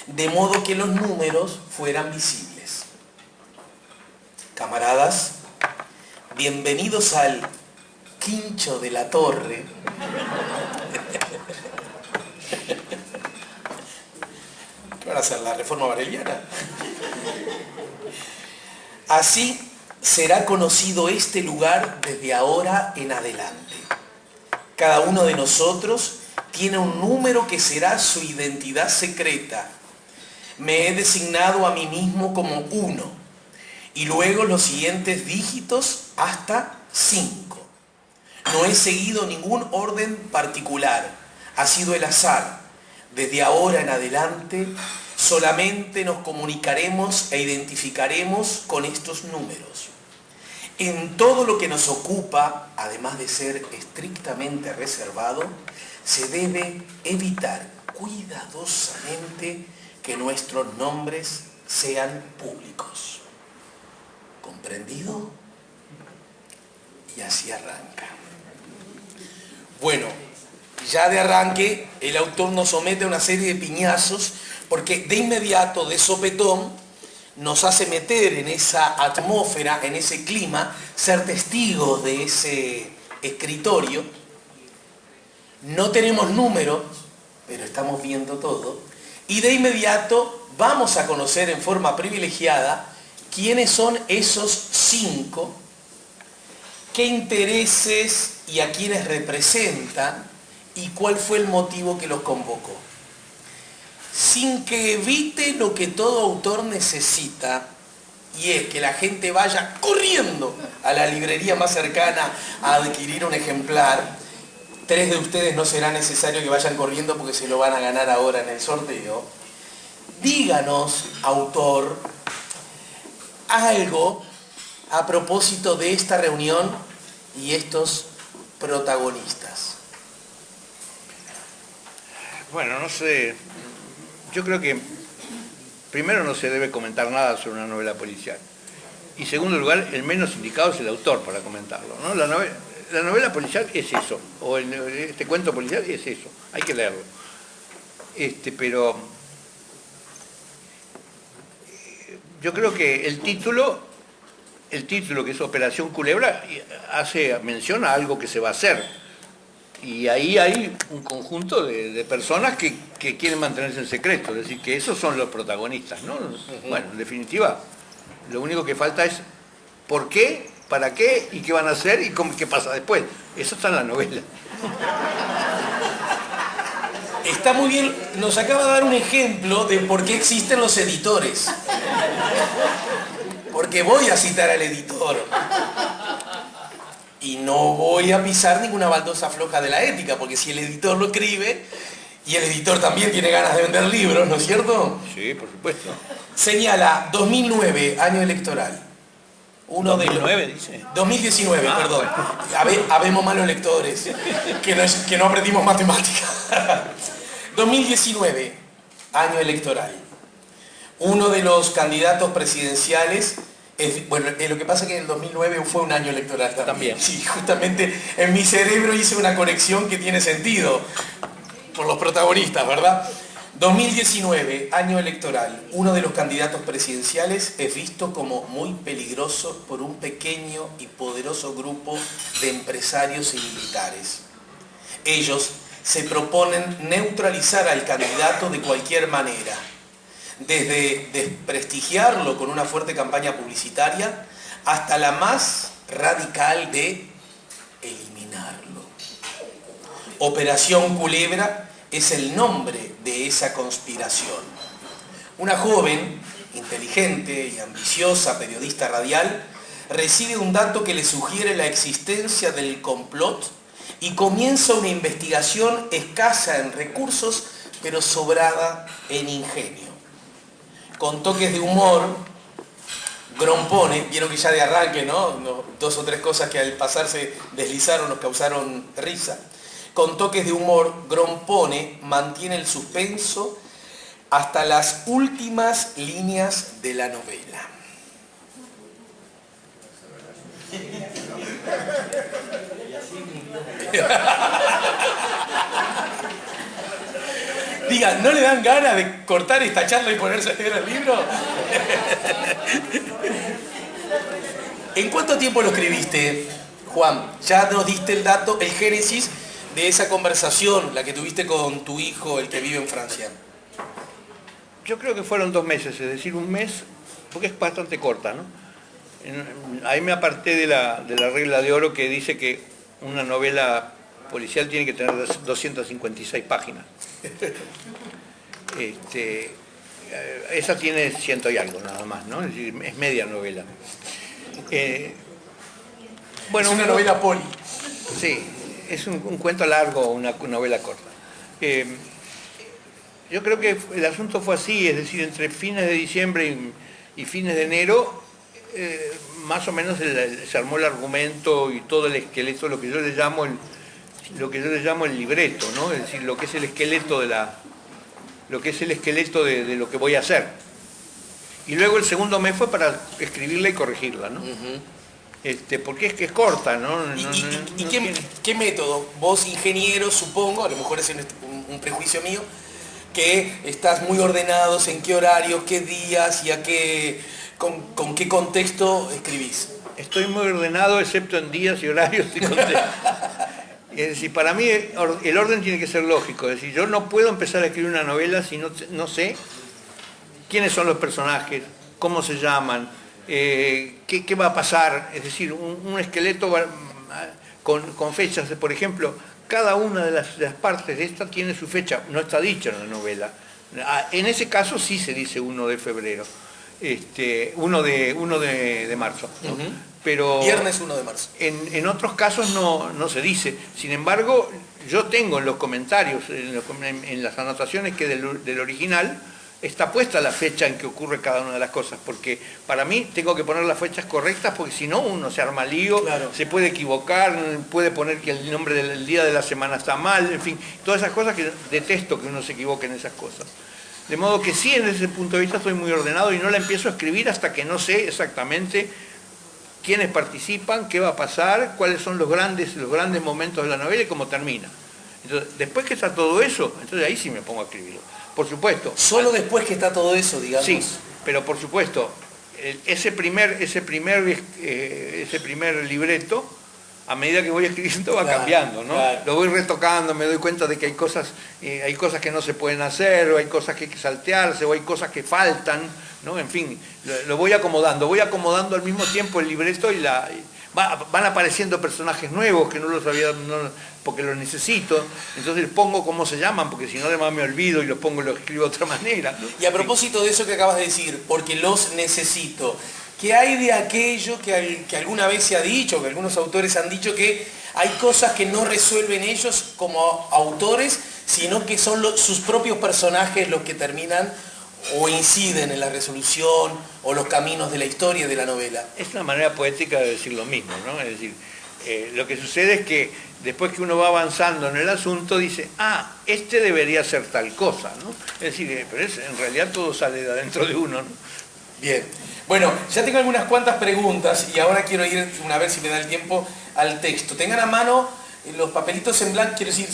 de modo que los números fueran visibles. Camaradas, bienvenidos al Quincho de la Torre. ¿Qué van a hacer? ¿La reforma bareliana? Así será conocido este lugar desde ahora en adelante. Cada uno de nosotros tiene un número que será su identidad secreta. Me he designado a mí mismo como 1 y luego los siguientes dígitos hasta 5. No he seguido ningún orden particular, ha sido el azar. Desde ahora en adelante solamente nos comunicaremos e identificaremos con estos números. En todo lo que nos ocupa, además de ser estrictamente reservado, se debe evitar cuidadosamente que nuestros nombres sean públicos. ¿Comprendido? Y así arranca. Bueno, ya de arranque el autor nos somete a una serie de piñazos porque de inmediato, de sopetón, nos hace meter en esa atmósfera, en ese clima, ser testigos de ese escritorio. No tenemos números, pero estamos viendo todo. Y de inmediato vamos a conocer en forma privilegiada quiénes son esos 5, qué intereses y a quiénes representan y cuál fue el motivo que los convocó. Sin que evite lo que todo autor necesita, y es que la gente vaya corriendo a la librería más cercana a adquirir un ejemplar. 3 de ustedes no será necesario que vayan corriendo porque se lo van a ganar ahora en el sorteo. Díganos, autor, algo a propósito de esta reunión y estos protagonistas. Bueno, no sé, yo creo que primero no se debe comentar nada sobre una novela policial. Y segundo lugar, el menos indicado es el autor para comentarlo, ¿no? La novela policial es eso, o este cuento policial es eso, hay que leerlo. Pero yo creo que el título que es Operación Culebra hace mención a algo que se va a hacer. Y ahí hay un conjunto de personas que quieren mantenerse en secreto, es decir, que esos son los protagonistas, ¿no? Bueno, en definitiva, lo único que falta es por qué, para qué y qué van a hacer y qué pasa después. Eso está en la novela. Está muy bien, nos acaba de dar un ejemplo de por qué existen los editores. Porque voy a citar al editor. Y no voy a pisar ninguna baldosa floja de la ética, porque si el editor lo escribe, y el editor también tiene ganas de vender libros, ¿no es cierto? Sí, por supuesto. Señala 2009, año electoral. Uno 2009 dice. 2019, perdón. Habemos malos lectores, que no aprendimos matemática. 2019, año electoral. Uno de los candidatos presidenciales, lo que pasa es que el 2009 fue un año electoral también. Sí, justamente en mi cerebro hice una conexión que tiene sentido por los protagonistas, ¿verdad? 2019, año electoral. Uno de los candidatos presidenciales es visto como muy peligroso por un pequeño y poderoso grupo de empresarios y militares. Ellos se proponen neutralizar al candidato de cualquier manera, desde desprestigiarlo con una fuerte campaña publicitaria hasta la más radical de eliminarlo. Operación Culebra es el nombre de esa conspiración. Una joven, inteligente y ambiciosa periodista radial recibe un dato que le sugiere la existencia del complot y comienza una investigación escasa en recursos, pero sobrada en ingenio. Con toques de humor, Grompone, vieron que ya de arranque, ¿no? Dos o tres cosas que al pasar se deslizaron nos causaron risa. Con toques de humor, Grompone mantiene el suspenso hasta las últimas líneas de la novela. Diga, ¿no le dan ganas de cortar esta charla y ponerse a leer el libro? ¿En cuánto tiempo lo escribiste, Juan? Ya nos diste el dato, el génesis de esa conversación, la que tuviste con tu hijo, el que vive en Francia. Yo creo que fueron 2 meses, es decir, un mes, porque es bastante corta, ¿no? Ahí me aparté de la regla de oro que dice que una novela policial tiene que tener 256 páginas. Esa tiene 100 y algo nada más, ¿no? Es decir, es media novela. Bueno, es una novela poli. Sí, es un cuento largo, una novela corta. Yo creo que el asunto fue así, es decir, entre fines de diciembre y fines de enero, más o menos se armó el argumento y todo el esqueleto, lo que yo le llamo el libreto, ¿no? Es decir, lo que es el esqueleto de lo que voy a hacer. Y luego el segundo mes fue para escribirla y corregirla, ¿no? Porque es que es corta, ¿no? ¿Y qué método? Vos, ingeniero, supongo, a lo mejor es un prejuicio mío, que estás muy ordenados, en qué horario, qué días y con qué contexto escribís. Estoy muy ordenado, excepto en días y horarios y contextos. Es decir, para mí el orden tiene que ser lógico. Es decir, yo no puedo empezar a escribir una novela si no sé quiénes son los personajes, cómo se llaman, qué va a pasar. Es decir, un esqueleto con fechas, por ejemplo, cada una de las partes de esta tiene su fecha, no está dicha en la novela. En ese caso sí se dice 1 de febrero, 1 de marzo. ¿No? Uh-huh. Pero viernes 1 de marzo. En otros casos no se dice. Sin embargo, yo tengo en los comentarios, en las anotaciones que del original, está puesta la fecha en que ocurre cada una de las cosas, porque para mí tengo que poner las fechas correctas, porque si no uno se arma lío, claro. Se puede equivocar, puede poner que el nombre del día de la semana está mal, en fin, todas esas cosas que detesto que uno se equivoque en esas cosas. De modo que sí, en ese punto de vista estoy muy ordenado y no la empiezo a escribir hasta que no sé exactamente quiénes participan, qué va a pasar, cuáles son los grandes momentos de la novela y cómo termina. Entonces, después que está todo eso, entonces ahí sí me pongo a escribirlo. Por supuesto. Solo después que está todo eso, digamos. Sí, pero por supuesto, ese primer libreto, a medida que voy escribiendo va cambiando, ¿no? Claro. Lo voy retocando, me doy cuenta de que hay cosas que no se pueden hacer, o hay cosas que hay que saltearse, o hay cosas que faltan, ¿no? En fin, lo voy acomodando al mismo tiempo el libreto y van apareciendo personajes nuevos que no los había, porque los necesito, entonces pongo cómo se llaman, porque si no además me olvido y los escribo de otra manera. Y a propósito de eso que acabas de decir, porque los necesito, ¿qué hay de aquello que alguna vez se ha dicho, que algunos autores han dicho, que hay cosas que no resuelven ellos como autores, sino que son sus propios personajes los que terminan o inciden en la resolución o los caminos de la historia de la novela? Es una manera poética de decir lo mismo, ¿no? Es decir, lo que sucede es que después que uno va avanzando en el asunto dice, este debería ser tal cosa, ¿no? Es decir, pero en realidad todo sale de adentro de uno, ¿no? Bien, bueno, ya tengo algunas cuantas preguntas y ahora quiero ir, a ver si me da el tiempo, al texto. Tengan a mano los papelitos en blanco, quiero decir,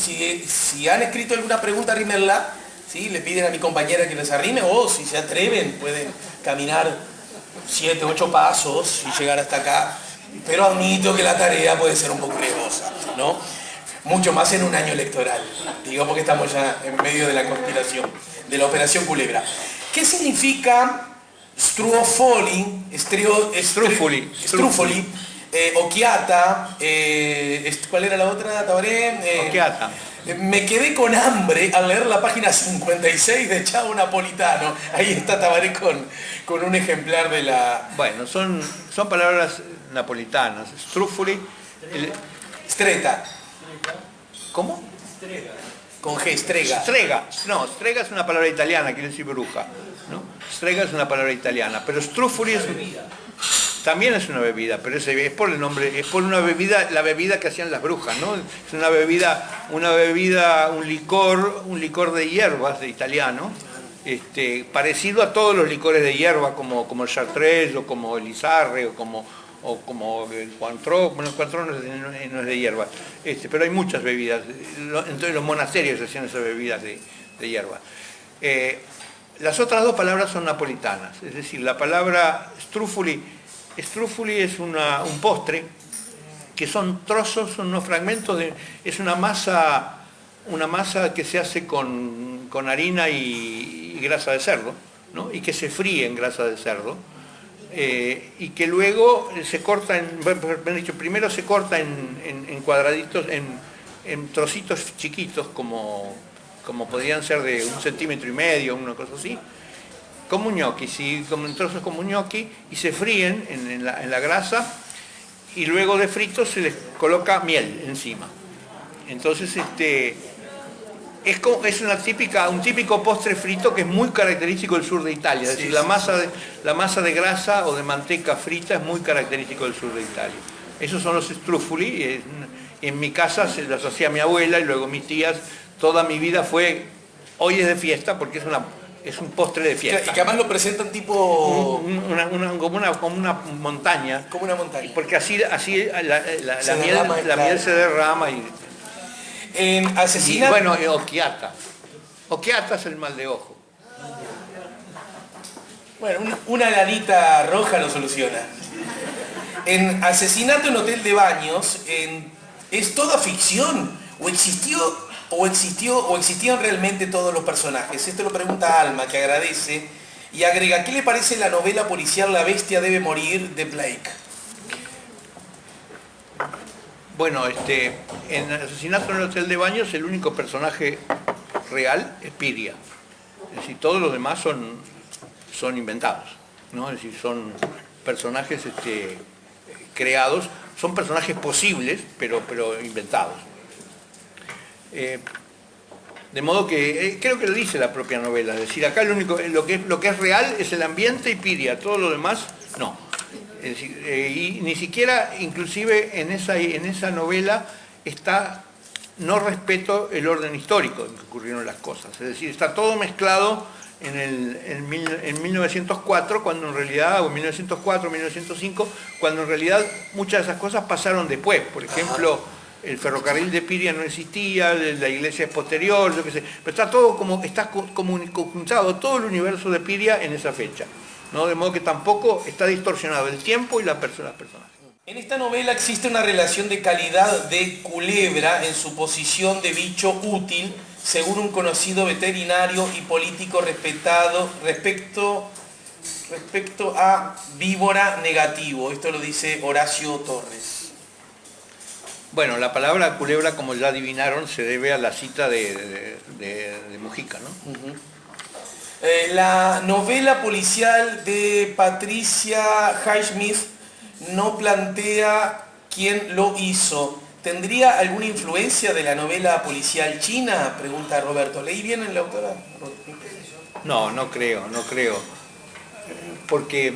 si han escrito alguna pregunta, arrímenla, ¿sí? Le piden a mi compañera que les arrime, o si se atreven, pueden caminar 7, 8 pasos y llegar hasta acá. Pero admito que la tarea puede ser un poco riesgosa, ¿no? Mucho más en un año electoral, digo, porque estamos ya en medio de la conspiración, de la Operación Culebra. ¿Qué significa Strufoli, Occhiata, ¿cuál era la otra, Tabaré? Occhiata. Me quedé con hambre al leer la página 56 de Chavo Napolitano. Ahí está Tabaré con un ejemplar de la... Bueno, son palabras napolitanas. Strufoli. Stretta. ¿Cómo? Con G, strega. Strega. No, strega es una palabra italiana, quiere decir bruja, ¿no? Strega es una palabra italiana, pero strufoli también es una bebida, pero es por el nombre, es por una bebida, la bebida que hacían las brujas, ¿no? Es una bebida, un licor de hierbas de italiano, parecido a todos los licores de hierba, como el Chartres, o como el Isarre, o como el Cointreau. Bueno, el Cointreau no es de hierba, pero hay muchas bebidas. Entonces los monasterios hacían esas bebidas de hierba. Las otras dos palabras son napolitanas, es decir, la palabra strufoli es un postre, que son trozos, son unos fragmentos es una masa que se hace con harina y grasa de cerdo, ¿no? Y que se fríe en grasa de cerdo, y que luego se corta primero se corta en cuadraditos, en trocitos chiquitos, como podrían ser de 1,5 centímetros, una cosa así, como un gnocchi, ¿sí? En trozos como un gnocchi, y se fríen en la grasa, y luego de fritos se les coloca miel encima. Entonces es un típico postre frito que es muy característico del sur de Italia. Es decir, la masa de grasa o de manteca frita es muy característico del sur de Italia. Esos son los strufoli. En mi casa se los hacía mi abuela y luego mis tías. Toda mi vida hoy es de fiesta porque es un postre de fiesta. Y que además lo presentan tipo... Como una montaña. Como una montaña. Porque así la miel se derrama y... En Asesinato... Y bueno, occhiata. Occhiata es el mal de ojo. Bueno, una lanita roja lo soluciona. En Asesinato en Hotel de Baños, ¿es toda ficción? ¿O existían realmente todos los personajes? Esto lo pregunta Alma, que agradece, y agrega: ¿qué le parece la novela policial La bestia debe morir de Blake? Bueno, en Asesinato en el Hotel de Baños el único personaje real es Piria. Es decir, todos los demás son inventados, ¿no? Es decir, son personajes creados, son personajes posibles, pero inventados. De modo que creo que lo dice la propia novela, es decir, acá lo que es real es el ambiente y Piria, todo lo demás no. Es decir, y ni siquiera, inclusive en esa novela no respeto el orden histórico en que ocurrieron las cosas, es decir, está todo mezclado en 1904, cuando en realidad, o en 1904, 1905, cuando en realidad muchas de esas cosas pasaron después. Por ejemplo, el ferrocarril de Piria no existía, la iglesia es posterior, yo qué sé, pero está todo conjuntado, todo el universo de Piria en esa fecha, ¿no? De modo que tampoco está distorsionado el tiempo y las personas. En esta novela existe una relación de calidad de culebra en su posición de bicho útil, según un conocido veterinario y político respetado respecto a víbora negativo. Esto lo dice Horacio Torres. Bueno, la palabra culebra, como ya adivinaron, se debe a la cita de Mujica, ¿no? Uh-huh. La novela policial de Patricia Highsmith no plantea quién lo hizo. ¿Tendría alguna influencia de la novela policial china? Pregunta Roberto. ¿Leí bien en la autora? No creo. Porque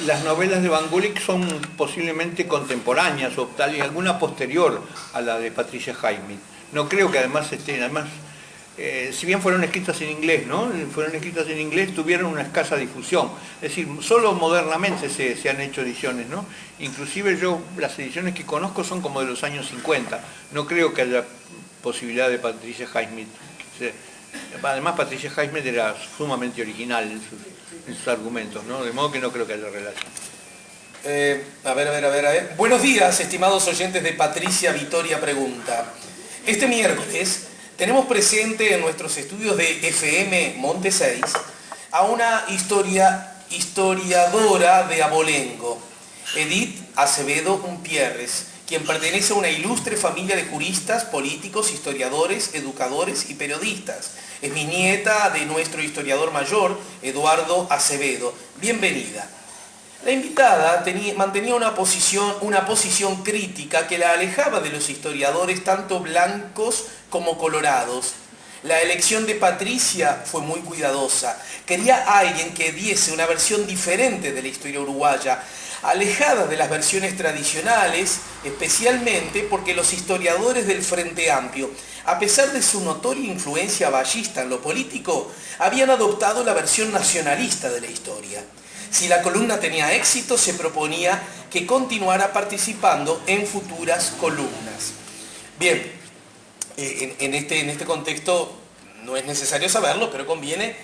las novelas de Van Gulik son posiblemente contemporáneas o tal, y alguna posterior a la de Patricia Highsmith. No creo que además si bien fueron escritas en inglés, ¿no? Fueron escritas en inglés, tuvieron una escasa difusión. Es decir, solo modernamente se han hecho ediciones, ¿no? Inclusive las ediciones que conozco son como de los años 50. No creo que haya posibilidad de Patricia Highsmith. Además, Patricia Highsmith era sumamente original en sus argumentos, ¿no? De modo que no creo que haya relación. A ver. Buenos días, estimados oyentes de Patricia Vitoria Pregunta. Este miércoles tenemos presente en nuestros estudios de FM Monte 6 a una historiadora de abolengo, Edith Acevedo Umpierres, quien pertenece a una ilustre familia de juristas, políticos, historiadores, educadores y periodistas. Es bisnieta de nuestro historiador mayor, Eduardo Acevedo. Bienvenida. La invitada mantenía una posición crítica que la alejaba de los historiadores tanto blancos como colorados. La elección de Patricia fue muy cuidadosa. Quería a alguien que diese una versión diferente de la historia uruguaya, alejada de las versiones tradicionales, especialmente porque los historiadores del Frente Amplio, a pesar de su notoria influencia vallista en lo político, habían adoptado la versión nacionalista de la historia. Si la columna tenía éxito, se proponía que continuara participando en futuras columnas. Bien, en este contexto no es necesario saberlo, pero conviene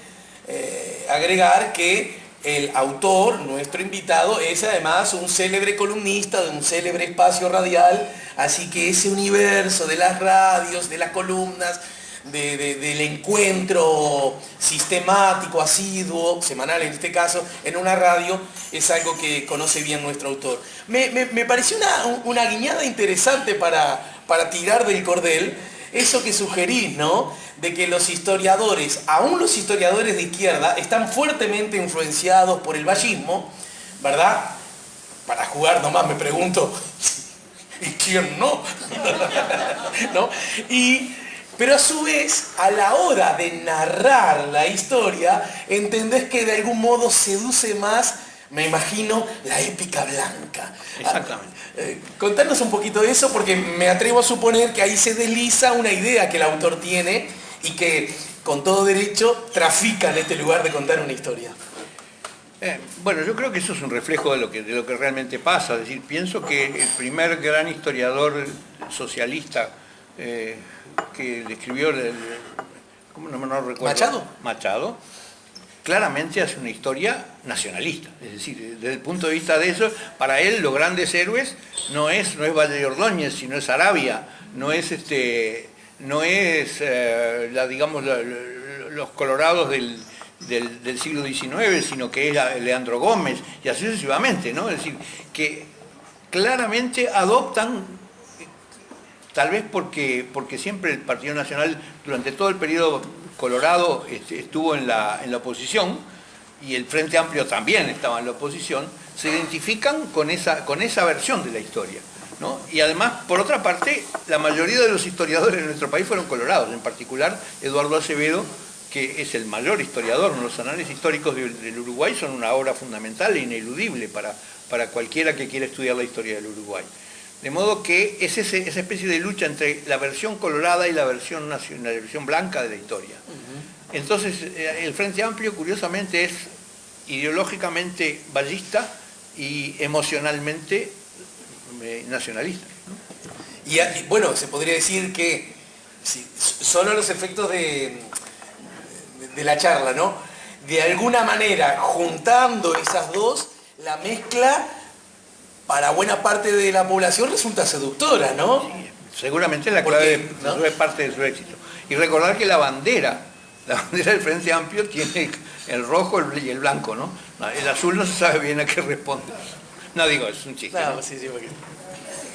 agregar que el autor, nuestro invitado, es además un célebre columnista de un célebre espacio radial, así que ese universo de las radios, de las columnas, del encuentro sistemático, asiduo, semanal en este caso, en una radio, es algo que conoce bien nuestro autor. Me pareció una guiñada interesante para tirar del cordel, eso que sugerís, ¿no? De que los historiadores, aún los historiadores de izquierda, están fuertemente influenciados por el vallismo, ¿verdad? Para jugar nomás me pregunto, ¿y quién no? ¿No? Pero a su vez, a la hora de narrar la historia, entendés que de algún modo seduce más, me imagino, la épica blanca. Exactamente. Contanos un poquito de eso, porque me atrevo a suponer que ahí se desliza una idea que el autor tiene y que, con todo derecho, trafica en este lugar de contar una historia. Bueno, yo creo que eso es un reflejo de lo que realmente pasa. Es decir, pienso que el primer gran historiador socialista que describió, ¿cómo no recuerdo? Machado, claramente hace una historia nacionalista. Es decir, desde el punto de vista de eso, para él los grandes héroes no es Valle de Ordóñez, sino es Arabia, no es los colorados del siglo XIX, sino que es Leandro Gómez, y así sucesivamente, ¿no? Es decir, que claramente adoptan, tal vez porque siempre el Partido Nacional, durante todo el periodo colorado, estuvo en la oposición, y el Frente Amplio también estaba en la oposición, se identifican con esa versión de la historia, ¿no? Y además, por otra parte, la mayoría de los historiadores de nuestro país fueron colorados, en particular Eduardo Acevedo, que es el mayor historiador. Los anales históricos del Uruguay son una obra fundamental e ineludible para cualquiera que quiera estudiar la historia del Uruguay. De modo que es esa especie de lucha entre la versión colorada y la versión nacional, la versión blanca de la historia. Entonces, el Frente Amplio, curiosamente, es ideológicamente vallista y emocionalmente nacionalista, ¿no? Y bueno, se podría decir que solo los efectos de la charla, ¿no? De alguna manera, juntando esas dos, la mezcla para buena parte de la población resulta seductora, ¿no? Sí, seguramente la clave ¿no? Es parte de su éxito. Y recordar que la bandera del Frente Amplio tiene el rojo y el blanco, ¿no? El azul no se sabe bien a qué responde. No digo, es un chiste. No, ¿no? Sí, porque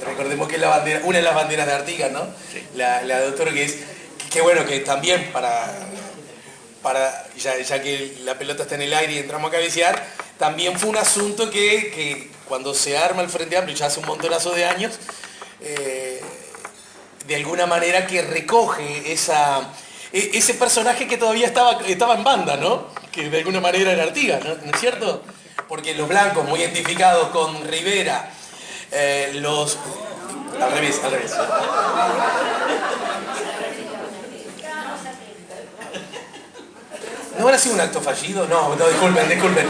recordemos que es la bandera, una de las banderas de Artigas, ¿no? Sí. La de doctor, que bueno, que también ya que la pelota está en el aire y entramos a cabecear, también fue un asunto que cuando se arma el Frente Amplio, ya hace un montonazo de años, de alguna manera que recoge ese personaje que todavía estaba en banda, ¿no? Que de alguna manera era Artigas, ¿no? ¿No es cierto? Porque los blancos, muy identificados con Rivera, Al revés. ¿No habrá sido un acto fallido? No, disculpen.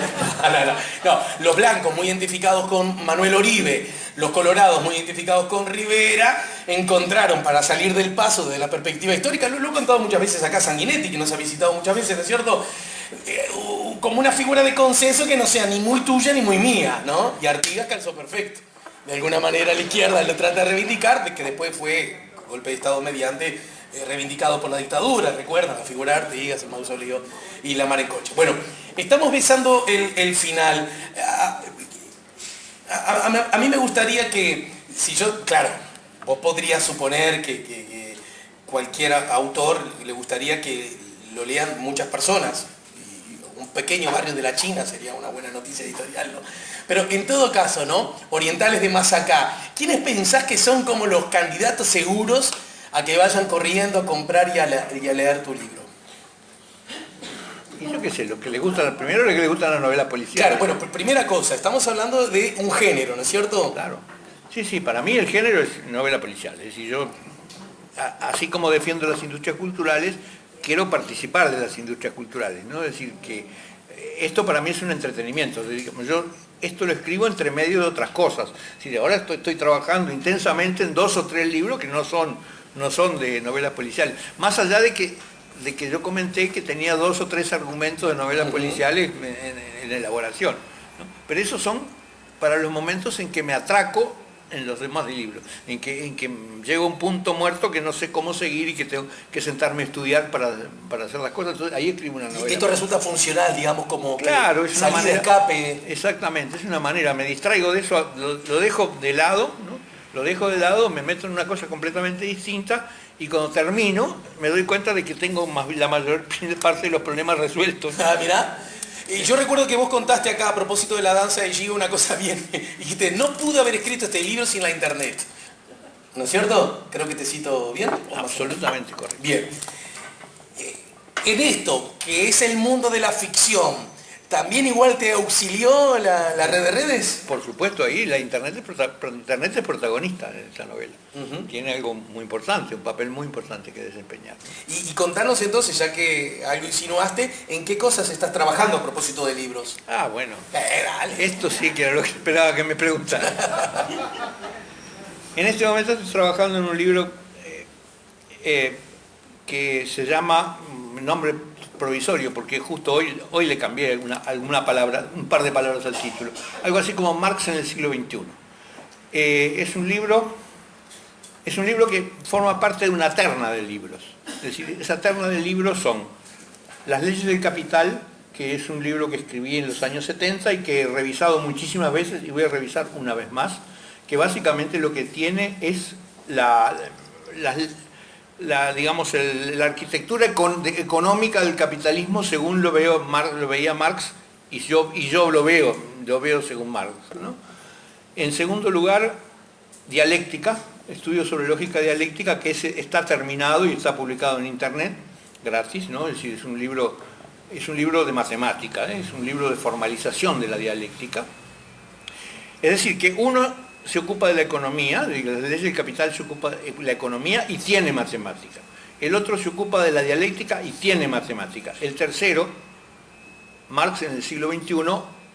No, los blancos muy identificados con Manuel Oribe, los colorados muy identificados con Rivera, encontraron para salir del paso de la perspectiva histórica, lo he contado muchas veces acá Sanguinetti, que nos ha visitado muchas veces, ¿no es cierto? Como una figura de consenso que no sea ni muy tuya ni muy mía, ¿no? Y Artigas calzó perfecto. De alguna manera la izquierda lo trata de reivindicar, de que después fue golpe de Estado mediante, reivindicado por la dictadura, recuerdan, la figura de Artigas, el mausoleo y la Maricocha. Bueno, estamos besando el final. A mí me gustaría que, claro, vos podrías suponer que cualquier autor le gustaría que lo lean muchas personas, y un pequeño barrio de la China sería una buena noticia editorial, ¿no? Pero en todo caso, ¿no? Orientales de más acá, ¿quiénes pensás que son como los candidatos seguros a que vayan corriendo a comprar y a leer tu libro? Y yo qué sé, lo que le gusta, primero lo que le gustan las novelas policiales. Claro, bueno, primera cosa, estamos hablando de un género, ¿no es cierto? Claro. Sí, sí, para mí el género es novela policial. Es decir, yo, así como defiendo las industrias culturales, quiero participar de las industrias culturales, ¿no? Es decir, que esto para mí es un entretenimiento. Digamos, yo esto lo escribo entre medio de otras cosas. Es decir, ahora estoy trabajando intensamente en 2 o 3 libros que no son de novelas policiales. Más allá de que yo comenté que tenía 2 o 3 argumentos de novelas policiales en elaboración, ¿no? Pero esos son para los momentos en que me atraco en los demás libros, en que llego a un punto muerto que no sé cómo seguir y que tengo que sentarme a estudiar para hacer las cosas. Entonces ahí escribo una novela. Y esto resulta funcional, digamos, como claro, es una salida manera, de escape. Exactamente, es una manera, me distraigo de eso, lo dejo de lado, ¿no? Lo dejo de lado, me meto en una cosa completamente distinta y cuando termino me doy cuenta de que tengo la mayor parte de los problemas resueltos. Ah, mirá. Y yo recuerdo que vos contaste acá a propósito de la danza de Gio una cosa bien. Dijiste, no pude haber escrito este libro sin la internet. ¿No es cierto? Creo que te cito bien. Absolutamente correcto. Bien. En esto, que es el mundo de la ficción, ¿también igual te auxilió la red de redes? Por supuesto, ahí la internet es protagonista de esta novela. Tiene algo muy importante, un papel muy importante que desempeñar. Y contanos entonces, ya que algo insinuaste, ¿en qué cosas estás trabajando a propósito de libros? Ah, bueno. Dale. Esto sí que era lo que esperaba que me preguntara. En este momento estoy trabajando en un libro que se llama, nombre provisorio, porque justo hoy le cambié alguna palabra, un par de palabras al título. Algo así como Marx en el siglo XXI. Es un libro que forma parte de una terna de libros. Es decir, esa terna de libros son Las leyes del capital, que es un libro que escribí en los años 70 y que he revisado muchísimas veces y voy a revisar una vez más, que básicamente lo que tiene es digamos, la arquitectura económica del capitalismo según lo veía Marx y yo lo veo según Marx, ¿no? En segundo lugar, dialéctica, estudio sobre lógica dialéctica, que está terminado y está publicado en internet, gratis, ¿no? Es decir, es un libro de matemática, ¿eh? Es un libro de formalización de la dialéctica. Es decir, que uno se ocupa de la economía, de las leyes del capital se ocupa de la economía y tiene matemática. El otro se ocupa de la dialéctica y tiene matemática. El tercero, Marx en el siglo XXI,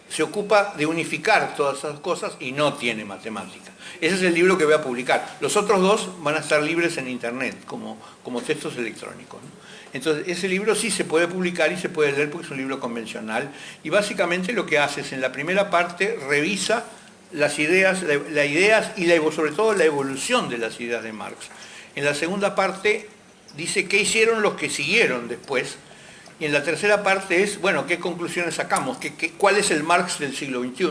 se ocupa de unificar todas esas cosas y no tiene matemática. Ese es el libro que voy a publicar. Los otros dos van a estar libres en internet, como textos electrónicos, ¿no? Entonces, ese libro sí se puede publicar y se puede leer porque es un libro convencional. Y básicamente lo que hace es, en la primera parte, revisa las ideas, y sobre todo la evolución de las ideas de Marx. En la segunda parte dice qué hicieron los que siguieron después, y en la tercera parte es, bueno, qué conclusiones sacamos, cuál es el Marx del siglo XXI,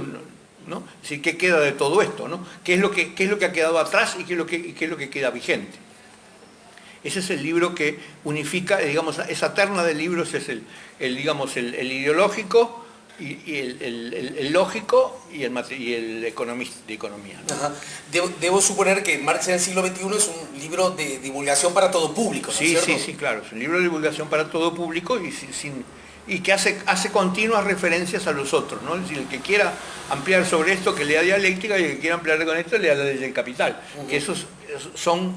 ¿no? Es decir, qué queda de todo esto, ¿no? ¿Qué es lo que ha quedado atrás y qué es lo que queda vigente? Ese es el libro que unifica, digamos, esa terna de libros es el ideológico, y el lógico y el economista de economía, ¿no? Ajá. Debo suponer que Marx en el siglo XXI es un libro de divulgación para todo público, ¿no es cierto? Sí, claro, es un libro de divulgación para todo público y que hace continuas referencias a los otros, ¿no? Es decir, el que quiera ampliar sobre esto, que lea dialéctica, y el que quiera ampliar con esto, lea la ley del capital. Que esos son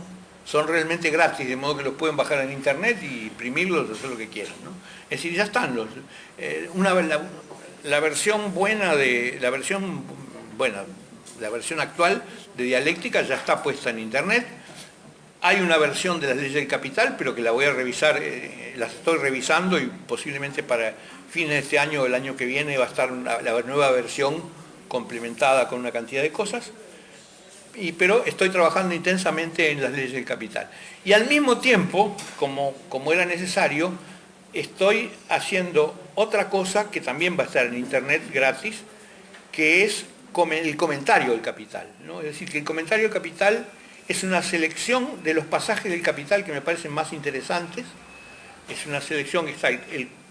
realmente gratis, de modo que los pueden bajar en internet y imprimirlos, hacer lo que quieran, ¿no? Es decir, ya están la versión actual de dialéctica ya está puesta en internet. Hay una versión de las leyes del capital, pero que la voy a revisar, la estoy revisando y posiblemente para fines de este año o el año que viene va a estar la nueva versión complementada con una cantidad de cosas. Pero estoy trabajando intensamente en las leyes del capital. Y al mismo tiempo, como era necesario, estoy haciendo otra cosa que también va a estar en internet gratis, que es el comentario del capital, ¿no? Es decir, que el comentario del capital es una selección de los pasajes del capital que me parecen más interesantes. Es una selección que está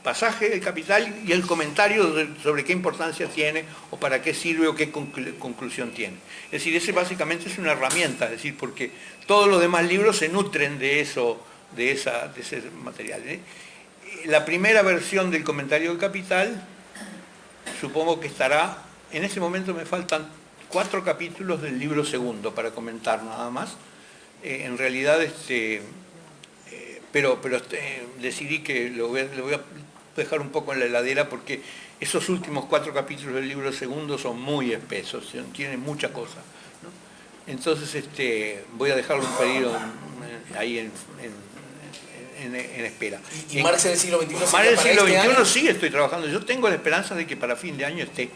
pasaje del Capital y el comentario sobre qué importancia tiene o para qué sirve o qué conclusión tiene. Es decir, ese básicamente es una herramienta, es decir, porque todos los demás libros se nutren de eso, de ese material. La primera versión del comentario del Capital, supongo que estará, en ese momento me faltan 4 capítulos del libro segundo para comentar nada más. En realidad, pero decidí que lo voy a dejar un poco en la heladera porque esos últimos 4 capítulos del libro segundo son muy espesos, tienen mucha cosa, ¿no? Entonces voy a dejarlo un periodo ahí en espera. ¿Y Marx en el siglo XXI? Marx en el siglo XXI sí estoy trabajando. Yo tengo la esperanza de que para fin de año esté.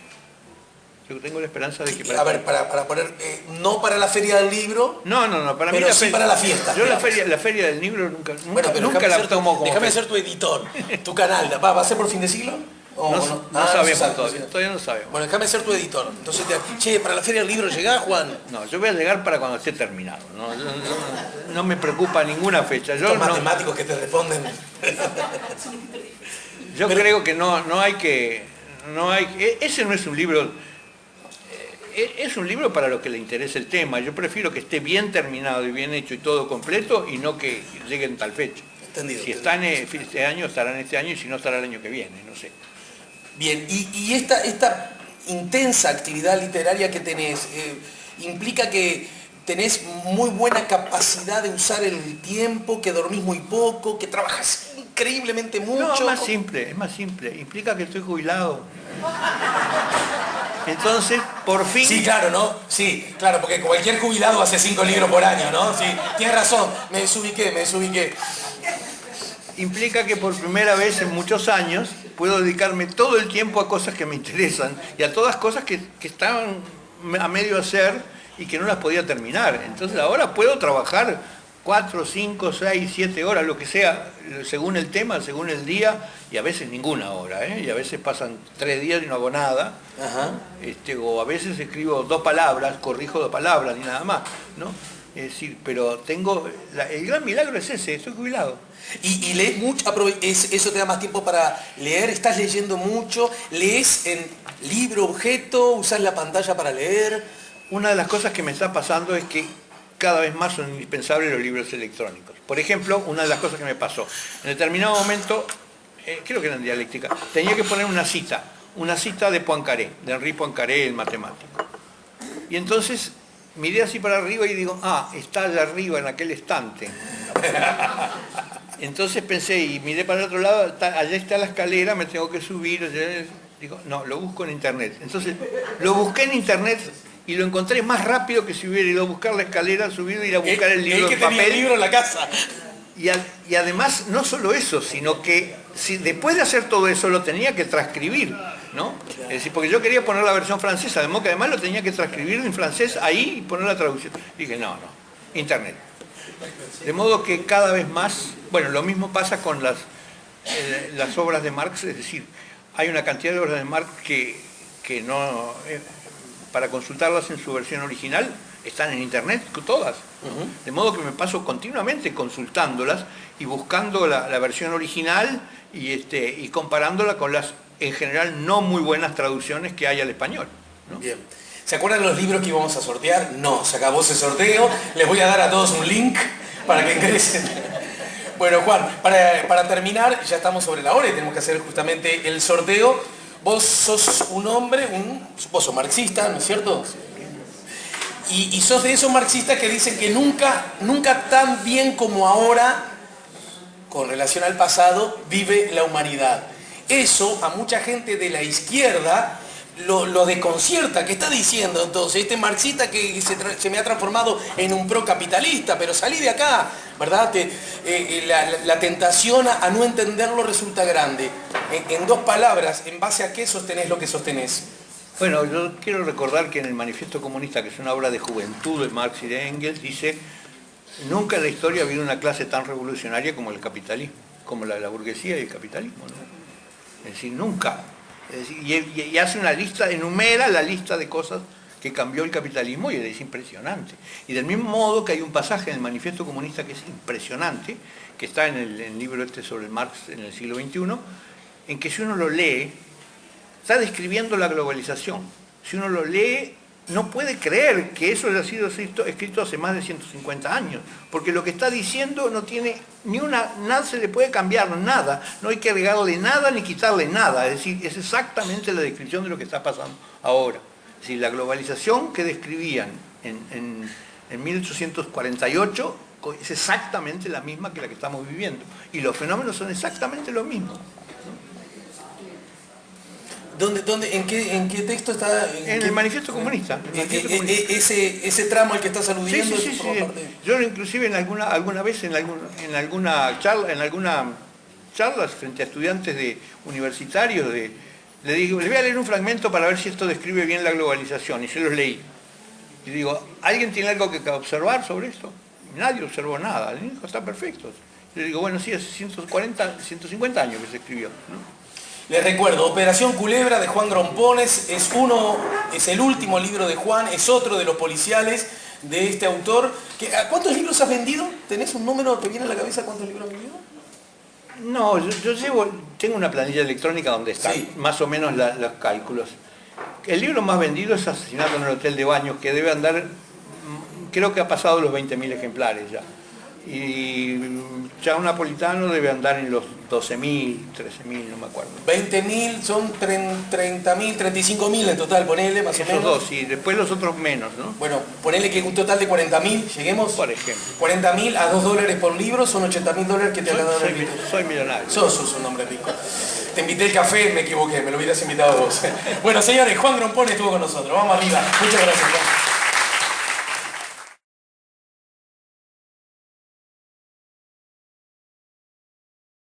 Yo tengo la esperanza de que para... A ver, para poner, no para la Feria del Libro, no, para mí pero sí para la fiesta. Yo la feria del libro nunca nunca la tomo como... Déjame ser tu editor, tu canal. ¿Va a ser por fin de siglo? No sabemos todavía no sabemos. Bueno, déjame ser tu editor. Entonces, che, para la Feria del Libro llegás, Juan. No, yo voy a llegar para cuando esté terminado. No me preocupa ninguna fecha. Los matemáticos que te responden. Yo creo que no hay que... Ese no es un libro... Es un libro para los que le interesa el tema. Yo prefiero que esté bien terminado y bien hecho y todo completo y no que llegue en tal fecha. Entendido. Si está en este año, estará en este año y si no, estará el año que viene, no sé. Bien, y esta intensa actividad literaria que tenés, implica que tenés muy buena capacidad de usar el tiempo, que dormís muy poco, que trabajas increíblemente mucho. No, es más simple. Implica que estoy jubilado. Entonces, por fin... Sí, claro, ¿no? Sí, claro, porque cualquier jubilado hace 5 libros por año, ¿no? Sí, tienes razón, me desubiqué. Implica que por primera vez en muchos años puedo dedicarme todo el tiempo a cosas que me interesan y a todas cosas que estaban a medio hacer y que no las podía terminar. Entonces ahora puedo trabajar 4, 5, 6, 7 horas, lo que sea, según el tema, según el día, y a veces ninguna hora, y a veces pasan 3 días y no hago nada. Ajá. O a veces escribo 2 palabras, corrijo 2 palabras y nada más, ¿no? Es decir, pero el gran milagro es ese, estoy jubilado. Y lees mucho, eso te da más tiempo para leer, estás leyendo mucho, lees en libro, objeto, usas la pantalla para leer. Una de las cosas que me está pasando es que cada vez más son indispensables los libros electrónicos. Por ejemplo, una de las cosas que me pasó, en determinado momento, creo que era en dialéctica, tenía que poner una cita de Poincaré, de Henri Poincaré, el matemático. Y entonces miré así para arriba y digo, está allá arriba en aquel estante. Entonces pensé y miré para el otro lado, allá está la escalera, me tengo que subir. Digo, no, lo busco en internet. Entonces lo busqué en internet y lo encontré más rápido que si hubiera ido a buscar la escalera, subido y ir a buscar el libro en papel. El libro en la casa. Y además, no solo eso, sino que después de hacer todo eso lo tenía que transcribir, ¿no? Es decir, porque yo quería poner la versión francesa, de modo que además lo tenía que transcribir en francés ahí y poner la traducción. Dije, no, internet. De modo que cada vez más, bueno, lo mismo pasa con las obras de Marx, es decir, hay una cantidad de obras de Marx que no, para consultarlas en su versión original, están en internet, todas. De modo que me paso continuamente consultándolas y buscando la versión original y comparándola con las, en general, no muy buenas traducciones que hay al español, ¿no? Bien. ¿Se acuerdan los libros que íbamos a sortear? No, se acabó ese sorteo. Les voy a dar a todos un link para que ingresen. Bueno, Juan, para terminar, ya estamos sobre la hora y tenemos que hacer justamente el sorteo. Vos sos un hombre, vos sos marxista, ¿no es cierto? Y sos de esos marxistas que dicen que nunca tan bien como ahora, con relación al pasado, vive la humanidad. Eso a mucha gente de la izquierda lo desconcierta. ¿Qué está diciendo entonces? Este marxista que se me ha transformado en un procapitalista, pero salí de acá, ¿verdad? La tentación a no entenderlo resulta grande. En 2 palabras, ¿en base a qué sostenés lo que sostenés? Bueno, yo quiero recordar que en el Manifiesto Comunista, que es una obra de juventud de Marx y de Engels, dice: nunca en la historia ha habido una clase tan revolucionaria como el capitalismo, como la burguesía y el capitalismo, ¿no? Es decir, nunca. Es decir, y hace una lista, enumera la lista de cosas que cambió el capitalismo y es impresionante. Y del mismo modo que hay un pasaje en el Manifiesto Comunista que es impresionante, que está en el libro sobre Marx en el siglo XXI, en que si uno lo lee, está describiendo la globalización. Si uno lo lee, no puede creer que eso haya sido escrito hace más de 150 años, porque lo que está diciendo no tiene nada se le puede cambiar, nada, no hay que agregarle nada ni quitarle nada, es decir, es exactamente la descripción de lo que está pasando ahora. Es decir, la globalización que describían en 1848 es exactamente la misma que la que estamos viviendo, y los fenómenos son exactamente los mismos. En qué texto está? En el Manifiesto Comunista. Ese tramo al que estás aludiendo. Sí. Yo inclusive alguna vez en alguna charlas frente a estudiantes universitarios le digo, les voy a leer un fragmento para ver si esto describe bien la globalización, y se los leí. Y digo, ¿alguien tiene algo que observar sobre esto? Nadie observó nada, el dijo, está perfecto. Y le digo, bueno, sí, hace 150 años que se escribió, ¿no? Les recuerdo, Operación Culebra de Juan Grompones es el último libro de Juan, es otro de los policiales de este autor. ¿Cuántos libros has vendido? ¿Tenés un número que viene a la cabeza cuántos libros has vendido? No, tengo una planilla electrónica donde están más o menos los cálculos. El libro más vendido es Asesinato en el Hotel de Baños, que debe andar, creo que ha pasado los 20.000 ejemplares ya. Y Chao Napolitano debe andar en los 12.000, 13.000, no me acuerdo. 20.000 son 30.000, 35.000 en total, ponele más o menos. Esos dos, y después los otros menos, ¿no? Bueno, ponele que un total de 40.000, lleguemos. Por ejemplo. 40.000 a $2 por libro, son $80.000 que te han dado el libro. Soy millonario. Sos un hombre rico. Te invité el café, me equivoqué, me lo hubieras invitado vos. Bueno, señores, Juan Grompones estuvo con nosotros. Vamos arriba. Muchas gracias, Juan.